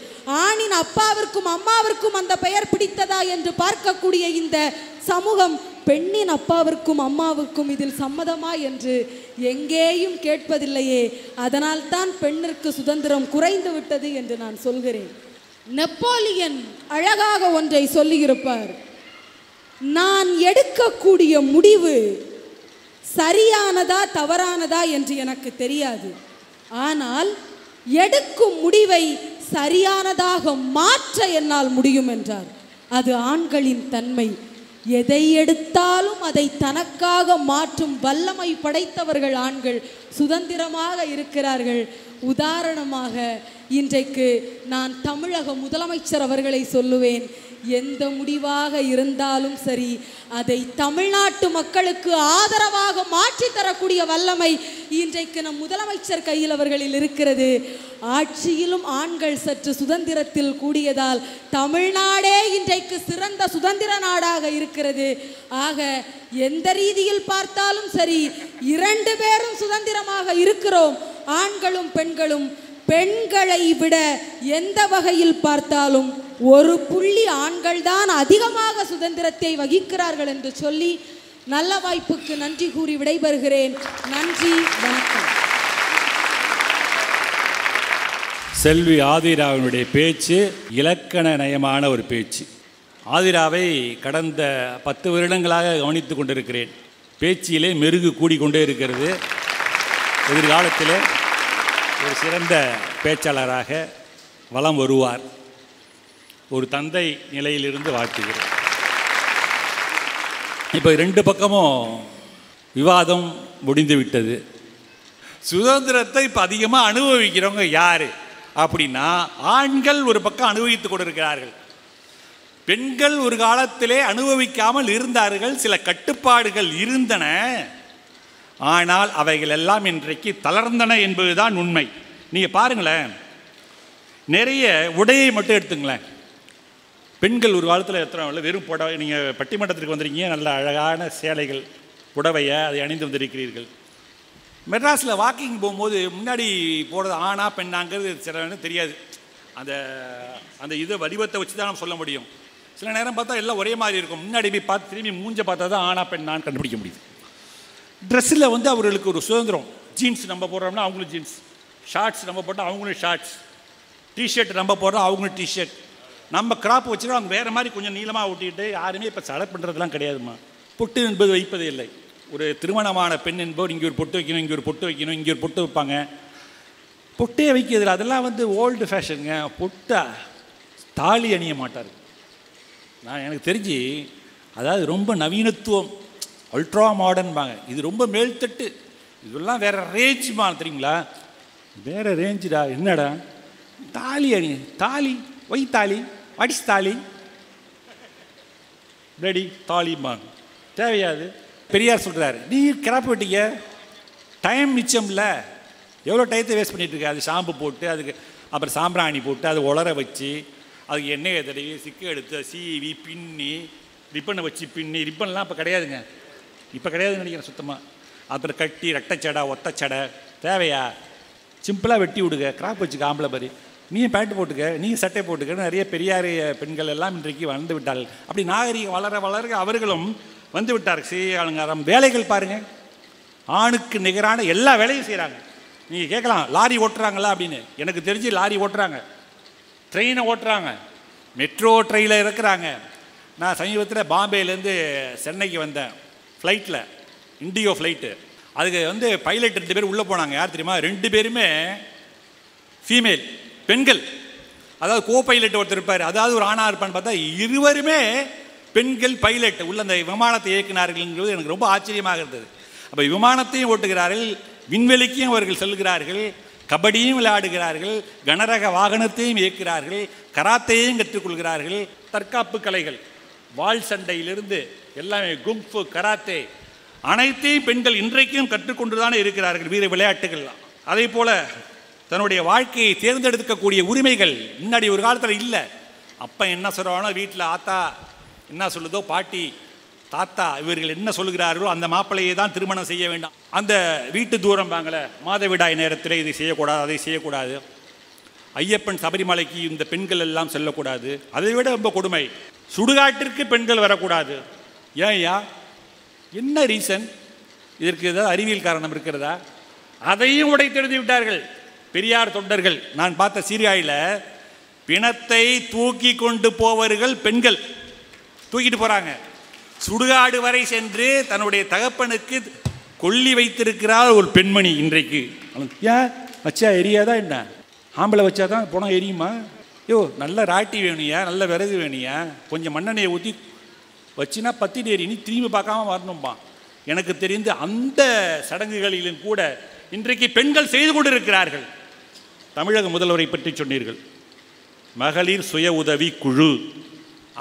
ஆணின் அப்பாவிற்கும் அம்மாவிற்கும் அந்த பெயர் பிடித்ததா என்று பார்க்கக்கூடிய இந்த சமூகம் பெண்ணின் அப்பாவிற்கும் அம்மாவுக்கும் இதில் சம்மதமா என்று எங்கேயும் கேட்பதில்லையே. அதனால் தான் பெண்ணிற்கு சுதந்திரம் குறைந்து விட்டது என்று நான் சொல்கிறேன். நெப்போலியன் அழகாக ஒன்றை சொல்லியிருப்பார். நான் எடுக்கக்கூடிய முடிவு சரியானதா தவறானதா என்று எனக்கு தெரியாது, ஆனால் எடுக்கும் முடிவை சரியானதாக மாற்ற என்னால் முடியும் என்றார். அது ஆண்களின் தன்மை. எதை எடுத்தாலும் அதை தனக்காக மாற்றும் வல்லமை படைத்தவர்கள் ஆண்கள். சுதந்திரமாக இருக்கிறார்கள். உதாரணமாக இன்றைக்கு நான் தமிழக முதலமைச்சர் அவர்களை சொல்லுவேன். எந்த முடிவாக இருந்தாலும் சரி, அதை தமிழ்நாட்டு மக்களுக்கு ஆதரவாக மாற்றி தரக்கூடிய வல்லமை இன்றைக்கு நம் முதலமைச்சர் கையில் அவர்களில் இருக்கிறது. ஆட்சியிலும் ஆண்கள் சற்று சுதந்திரத்தில் கூடியதால் தமிழ்நாடே இன்றைக்கு சிறந்த சுதந்திர நாடாக இருக்கிறது. ஆக எந்த ரீதியில் பார்த்தாலும் சரி, 2 பேரும் சுதந்திரமாக இருக்கிறோம். ஆண்களும் பெண்களும். பெண்களை விட எந்த வகையில் பார்த்தாலும் ஒரு புள்ளி ஆண்கள் தான் அதிகமாக சுதந்திரத்தை வகிக்கிறார்கள் என்று சொல்லி நல்ல வாய்ப்புக்கு நன்றி கூறி விடைபெறுகிறேன். நன்றி, வணக்கம். செல்வி ஆதிராவினுடைய பேச்சு இலக்கண நயமான ஒரு பேச்சு. ஆதிராவை கடந்த 10 வருடங்களாக கவனித்து கொண்டிருக்கிறேன். பேச்சிலே மெருகு கூடிக்கொண்டே இருக்கிறது. எதிர்காலத்தில் ஒரு சிறந்த பேச்சாளராக வலம் வருவார். ஒரு தந்தை நிலையிலிருந்து வாழ்த்துகிறேன். இப்போ 2 பக்கமும் விவாதம் முடிந்து விட்டது. சுதந்திரத்தை இப்போ அதிகமாக அனுபவிக்கிறவங்க யார் அப்படின்னா, ஆண்கள் ஒரு பக்கம் அனுபவித்து கொண்டிருக்கிறார்கள். பெண்கள் ஒரு காலத்திலே அனுபவிக்காமல் இருந்தார்கள். சில கட்டுப்பாடுகள் இருந்தன, ஆனால் அவைகள் எல்லாம் இன்றைக்கு தளர்ந்தன என்பதுதான் உண்மை. நீங்கள் பாருங்களேன், நிறைய உடையை மட்டும் எடுத்துங்களேன். பெண்கள் ஒரு காலத்தில் எத்தனை வெறும் புடவை, நீங்கள் பட்டிமன்றத்திற்கு வந்திருக்கீங்க, நல்ல அழகான சேலைகள் புடவையை அதை அணிந்து வந்திருக்கிறீர்கள். மெட்ராஸில் வாக்கிங் போகும்போது முன்னாடி போகிறது ஆணா பெண்ணாங்கிறது சில தெரியாது. அந்த அந்த இதை வடிவத்தை வச்சு தான் நம்ம சொல்ல முடியும். சில நேரம் பார்த்தா எல்லாம் ஒரே மாதிரி இருக்கும். முன்னாடி போய் பார்த்து திரும்பி மூஞ்சை பார்த்தா தான் ஆணா பெண்ணான்னு கண்டுபிடிக்க முடியுது. ட்ரெஸ்ஸில் அவர்களுக்கு ஒரு சுதந்திரம். ஜீன்ஸ் நம்ம போடுறோம்னா அவங்களும் ஜீன்ஸ், ஷார்ட்ஸ் நம்ம போட்டால் அவங்களும் ஷார்ட்ஸ், டிஷர்ட் நம்ம போடுறோம் அவங்களும் டிஷர்ட். நம்ம கிராப் வச்சுருவோம், அவங்க வேறு மாதிரி கொஞ்சம் நீளமாக ஒட்டிக்கிட்டு யாருமே இப்போ சடை பண்ணுறதுலாம் கிடையாதுமா. பொட்டு என்பது வைப்பதே இல்லை. ஒரு திருமணமான பெண் என்பவர் இங்கே ஒரு பொட்டு வைக்கணும், இங்கே ஒரு பொட்டு வைக்கணும், இங்கே ஒரு பொட்டு வைப்பாங்க. பொட்டே வைக்கிறதுல அதெல்லாம் ஓல்டு ஃபேஷனுங்க. பொட்டா தாலி அணிய மாட்டார். நான் எனக்கு தெரிஞ்சு அதாவது ரொம்ப நவீனத்துவம், அல்ட்ரா மாடர்ன்பாங்க. இது ரொம்ப மேல்தட்டு, இதெல்லாம் வேறு ரேஞ்சுமா தெரியுங்களா? வேறு ரேஞ்சுடா. என்னடா தாலி அணி, தாலி ஒய் தாலி, அடிச்சு தாலி ரெடி தாலிம்பாங்க. தேவையாது. பெரியார் சொல்கிறார், நீ கிராப் வெட்டிக்க, டைம் மிச்சம் இல்லை, எவ்வளோ டயத்தை வேஸ்ட் பண்ணிகிட்ருக்க. அது ஷாம்பு போட்டு, அதுக்கு அப்புறம் சாம்பிராணி போட்டு, அதை உலர வச்சு, அதுக்கு எண்ணெயை தடவி சிக்கு எடுத்து சீவி பின்னி ரிப்பனை வச்சு பின்னி, ரிப்பன்லாம் இப்போ கிடையாதுங்க, இப்போ கிடையாதுன்னு நினைக்கிறேன் சுத்தமாக. அப்புறம் கட்டி ரெட்டைச்சடை ஒத்தச்சடை தேவையா? சிம்பிளாக வெட்டி விடுங்க, கிராப் வச்சுக்க. ஆம்பளை மாதிரி நீயும் பேண்ட் போட்டுக்க, நீயும் சட்டை போட்டுக்க. நிறைய பெரியார் பெண்கள் எல்லாம் இன்றைக்கு வந்து விட்டார்கள். அப்படி நாகரிகம் வளர வளர அவர்களும் வந்து விட்டார்கள். செய்ய அலங்காரம் வேலைகள் பாருங்கள், ஆணுக்கு நிகரான எல்லா வேலையும் செய்கிறாங்க. நீங்கள் கேட்கலாம் லாரி ஓட்டுறாங்களா அப்படின்னு. எனக்கு தெரிஞ்சு லாரி ஓட்டுறாங்க, ட்ரெயினை ஓட்டுறாங்க, மெட்ரோ ட்ரெயினில் இருக்கிறாங்க. நான் சமீபத்தில் பாம்பேலேருந்து சென்னைக்கு வந்தேன் ஃப்ளைட்டில், இண்டிகோ ஃப்ளைட்டு. அதுக்கு பைலட் 2 பேர் உள்ளே போனாங்க. யார் தெரியுமா? 2 பேருமே ஃபீமேல், பெண்கள். அதாவது கோ பைலட் ஒருத்தர் இருப்பார், அதாவது ஒரு ஆணாக இருப்பான்னு பார்த்தா இருவருமே பெண்கள் பைலட் உள்ள அந்த விமானத்தை இயக்குனார்கள்ங்கிறது எனக்கு ரொம்ப ஆச்சரியமாக இருந்தது. அப்போ விமானத்தையும் ஓட்டுகிறார்கள், விண்வெளிக்கும் அவர்கள் செல்கிறார்கள், கபடியும் விளையாடுகிறார்கள், கனரக வாகனத்தையும் இயக்குகிறார்கள், கராத்தையும் கற்றுக்கொள்கிறார்கள், தற்காப்பு கலைகள், வாள் சண்டையிலிருந்து எல்லாமே குங்ஃபு கராத்தே அனைத்தையும் பெண்கள் இன்றைக்கும் கற்றுக்கொண்டுதானே இருக்கிறார்கள் வீர விளையாட்டுகள். அதே போல தன்னுடைய வாழ்க்கையை தேர்ந்தெடுக்கக்கூடிய உரிமைகள் முன்னாடி ஒரு காலத்தில் இல்லை. அப்போ என்ன சொல்கிறானோ வீட்டில் ஆத்தா என்ன சொல்லுதோ, பாட்டி தாத்தா இவர்கள் என்ன சொல்லுகிறார்களோ அந்த மாப்பிள்ளையை தான் திருமணம் செய்ய வேண்டாம். அந்த வீட்டு தூரம் வாங்கலை, மாதவிடாய் நேரத்தில் இதை செய்யக்கூடாது, அதை செய்யக்கூடாது, ஐயப்பன் சபரிமலைக்கு இந்த பெண்கள் எல்லாம் செல்லக்கூடாது. அதை விட ரொம்ப கொடுமை, சுடுகாட்டிற்கு பெண்கள் வரக்கூடாது. ஏன்யா, என்ன ரீசன்? இதற்கு ஏதாவது அறிவியல் காரணம் இருக்கிறதா? அதையும் உடைத்தெழுதி விட்டார்கள் பெரியார் தொண்டர்கள். நான் பார்த்த சீரியாவில் பிணத்தை தூக்கி கொண்டு போவர்கள் பெண்கள் தூக்கிட்டு போகிறாங்க. சுடுகாடு வரை சென்று தன்னுடைய தகப்பனுக்கு கொல்லி வைத்திருக்கிறார் ஒரு பெண்மணி. இன்றைக்கு ஏன் வச்சா எரியாதா என்ன? ஆம்பளை வச்சா தான் போனால் எரியுமா? நல்ல ராட்டி வேணுயா, நல்ல விறகு வேணுயா, கொஞ்சம் மண்ணெண்ணெயை ஊற்றி வச்சுனா பத்திட்டு எரி, நீ திரும்பி பார்க்காம வரணும்பா. எனக்கு தெரிந்து அந்த சடங்குகளிலும் கூட இன்றைக்கு பெண்கள் செய்து கொண்டிருக்கிறார்கள். தமிழக முதல்வரை பற்றி சொன்னீர்கள், மகளிர் சுய உதவி குழு.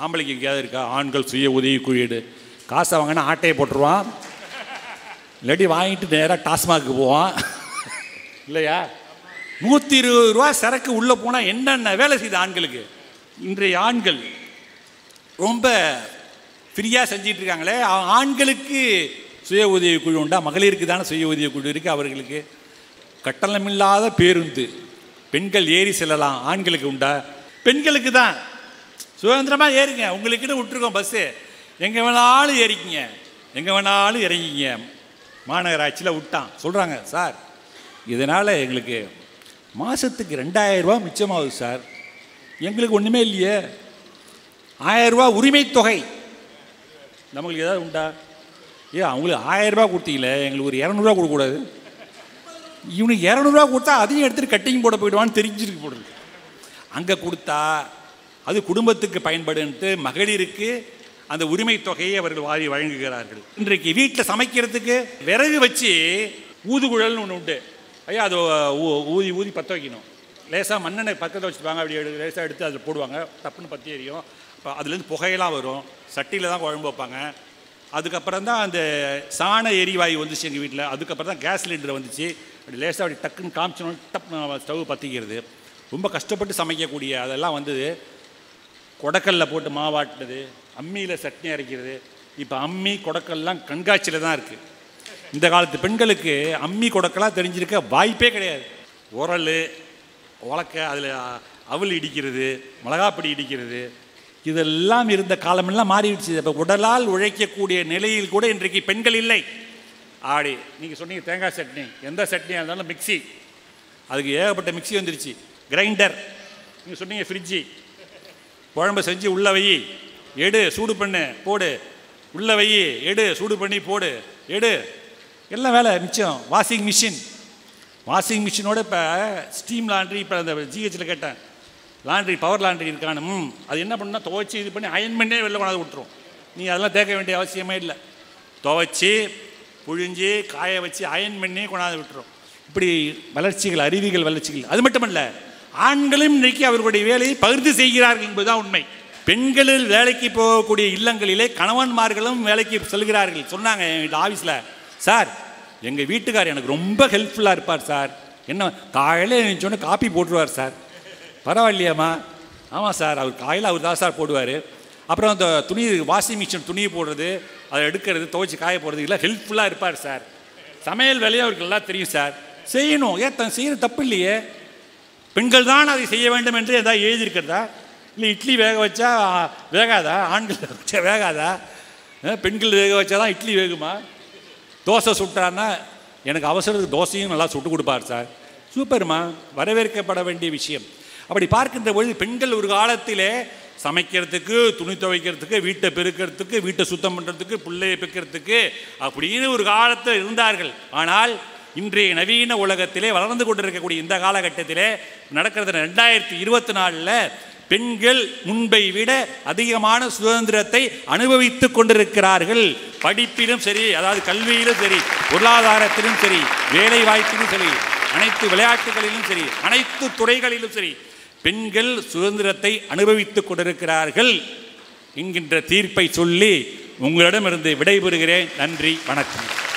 ஆம்பளைக்கு எங்கேயாவது இருக்கா? ஆண்கள் சுய உதவி குழு. காசை வாங்கினா ஆட்டையை போட்டுருவான், இல்லாட்டி வாங்கிட்டு நேராக டாஸ்மாக்கு போவான் இல்லையா? 120 ரூபா சரக்கு உள்ளே போனால் என்னென்ன வேலை செய்த ஆண்களுக்கு. இன்றைய ஆண்கள் ரொம்ப ஃப்ரீயாக செஞ்சிட்டு இருக்காங்களே. ஆண்களுக்கு சுய உதவி குழு உண்டா? மகளிருக்கு தானே சுய உதவி குழு இருக்குது. அவர்களுக்கு கட்டணமில்லாத பேருந்து பெண்கள் ஏறி செல்லலாம். ஆண்களுக்கு உண்டா? பெண்களுக்கு தான் சுதந்திரமாக ஏறுங்க, உங்களுக்குன்னு விட்டுருக்கோம் பஸ்ஸு, எங்கே வேணாலும் ஏறிக்கிங்க, எங்கே வேணாலும் இறங்கிங்க. மாநகராட்சியில் விட்டான். சொல்கிறாங்க, சார் இதனால் எங்களுக்கு மாதத்துக்கு 2000 ரூபா மிச்சமாகுது சார். எங்களுக்கு ஒன்றுமே இல்லையே. 1000 ரூபா உரிமை தொகை நம்மளுக்கு ஏதாவது உண்டா? அவங்களுக்கு 1000 ரூபா கொடுத்தீங்களே, எங்களுக்கு ஒரு 200 ரூபா கொடுக்கக்கூடாது? இவனுக்கு 200 ரூபா கொடுத்தா அதையும் எடுத்துகிட்டு கட்டிங் போட போயிடுவான்னு தெரிஞ்சிருக்கு போடுது. அங்கே கொடுத்தா அது குடும்பத்துக்கு பயன்படுன்ட்டு மகளிருக்கு அந்த உரிமை தொகையை அவர்கள் வாரி வழங்குகிறார்கள். இன்றைக்கு வீட்டில் சமைக்கிறதுக்கு விறகு வச்சு ஊதுகுழல்னு ஒன்று உண்டு ஐயா, அது ஊதி ஊதி பற்ற வைக்கணும். லேசாக மண்ணெண்ணெய் பக்கத்தில் வச்சுருப்பாங்க, அப்படி லேசாக எடுத்து அதில் போடுவாங்க, டப்புன்னு பற்றி எரியும். இப்போ அதுலேருந்து புகையெல்லாம் வரும். சட்டியில் தான் குழம்பு வைப்பாங்க. அதுக்கப்புறம் தான் அந்த சாண எரிவாயு வந்துச்சு எங்கள் வீட்டில். அதுக்கப்புறம் தான் கேஸ் சிலிண்டர் வந்துச்சு. அப்படி லேசாக அப்படி டக்குன்னு காமிச்சோன்னு டப்பு ஸ்டவ் பற்றிக்கிறது. ரொம்ப கஷ்டப்பட்டு சமைக்கக்கூடிய அதெல்லாம் வந்தது. கொடக்கல்ல போட்டு மாவாட்டினது, அம்மியில் சட்னி அரைக்கிறது. இப்போ அம்மி கொடக்கல்லாம் கண்காட்சியில் தான் இருக்குது. இந்த காலத்து பெண்களுக்கு அம்மி கொடக்கெல்லாம் தெரிஞ்சிருக்க வாய்ப்பே கிடையாது. உரல் உலக்க, அதில் அவல் இடிக்கிறது, மிளகாப்பொடி இடிக்கிறது, இதெல்லாம் இருந்த காலமெல்லாம் மாறிடுச்சு. இப்போ உடலால் உழைக்கக்கூடிய நிலையில் கூட இன்றைக்கு பெண்கள் இல்லை. ஆடி நீங்கள் சொன்னீங்க தேங்காய் சட்னி, எந்த சட்னியாக இருந்தாலும் மிக்சி, அதுக்கு ஏகப்பட்ட மிக்சி வந்துருச்சு. கிரைண்டர், நீங்கள் சொன்னீங்க ஃப்ரிட்ஜி, குழம்பு செஞ்சு உள்ள வை, எடு சூடு பண்ணு போடு, உள்ள வை எடு சூடு பண்ணி போடு எடு, எல்லாம் வேலை மிச்சம். வாஷிங் மிஷின், வாஷிங் மிஷினோட இப்போ ஸ்டீம் லாண்ட்ரி. இப்போ அந்த ஜிஹெச்சில் கேட்டேன், லாண்ட்ரி பவர் லாண்ட்ரி இருக்கானு. அது என்ன பண்ணால் துவைச்சி இது பண்ணி அயன் பண்ணே வெளில கொண்டாந்து விட்டுரும். நீ அதெல்லாம் தேக்க வேண்டிய அவசியமே இல்லை. துவைச்சி புழிஞ்சி காய வச்சு அயன் பண்ணி கொண்டாந்து விட்டுரும். இப்படி வளர்ச்சிகள், அறிவியல் வளர்ச்சிகள். அது மட்டுமல்ல, ஆண்களும் இன்றைக்கு அவர்களுடைய வேலையை பகிர்ந்து செய்கிறார்கள் என்பதுதான் உண்மை. பெண்களில் வேலைக்கு போகக்கூடிய இல்லங்களிலே கணவன்மார்களும் வேலைக்கு செல்கிறார்கள். சொன்னாங்க எங்கள் ஆஃபீஸில், சார் எங்கள் வீட்டுக்கார் எனக்கு ரொம்ப ஹெல்ப்ஃபுல்லாக இருப்பார் சார். என்ன காலையில் நினச்சோன்னே காப்பி போட்டுருவார் சார். பரவாயில்லையாம்மா? ஆமாம் சார், அவர் காலையில் அவர் தான் சார் போடுவார். அப்புறம் அந்த துணி வாஷிங் மிஷின் துணியை போடுறது, அதை எடுக்கிறது, துவைச்சி காய போடுறது, எல்லாம் ஹெல்ப்ஃபுல்லாக இருப்பார் சார். சமையல் வேலையை அவருக்கு எல்லாம் தெரியும் சார். செய்யணும், ஏன் செய்கிற தப்பு இல்லையே. பெண்கள் தான் அதை செய்ய வேண்டும் என்று எதாவது எழுதியிருக்கிறதா? இல்லை இட்லி வேக வச்சா வேகாதா? ஆண்கள் வச்சா வேகாதா? பெண்கள் வேக வச்சா தான் இட்லி வேகுமா? தோசை சுட்டான்னா எனக்கு அவசரத்துக்கு தோசையும் நல்லா சுட்டு கொடுப்பார் சார். சூப்பர்மா, வரவேற்கப்பட வேண்டிய விஷயம். அப்படி பார்க்கின்ற பொழுது பெண்கள் ஒரு காலத்திலே சமைக்கிறதுக்கு, துணி துவைக்கிறதுக்கு, வீட்டை பெருக்கிறதுக்கு, வீட்டை சுத்தம் பண்ணுறதுக்கு, பிள்ளையை பெருக்கிறதுக்கு அப்படின்னு ஒரு காலத்தில் இருந்தார்கள். ஆனால் இன்றைய நவீன உலகத்திலே வளர்ந்து கொண்டிருக்கக்கூடிய இந்த காலகட்டத்திலே நடக்கிறது 2024 பெண்கள் முன்பை விட அதிகமான சுதந்திரத்தை அனுபவித்துக் கொண்டிருக்கிறார்கள். படிப்பிலும் சரி, அதாவது கல்வியிலும் சரி, பொருளாதாரத்திலும் சரி, வேலை வாய்ப்பிலும் சரி, அனைத்து விளையாட்டுகளிலும் சரி, அனைத்து துறைகளிலும் சரி பெண்கள் சுதந்திரத்தை அனுபவித்துக் கொண்டிருக்கிறார்கள் என்கின்ற தீர்ப்பை சொல்லி உங்களிடமிருந்து விடைபெறுகிறேன். நன்றி, வணக்கம்.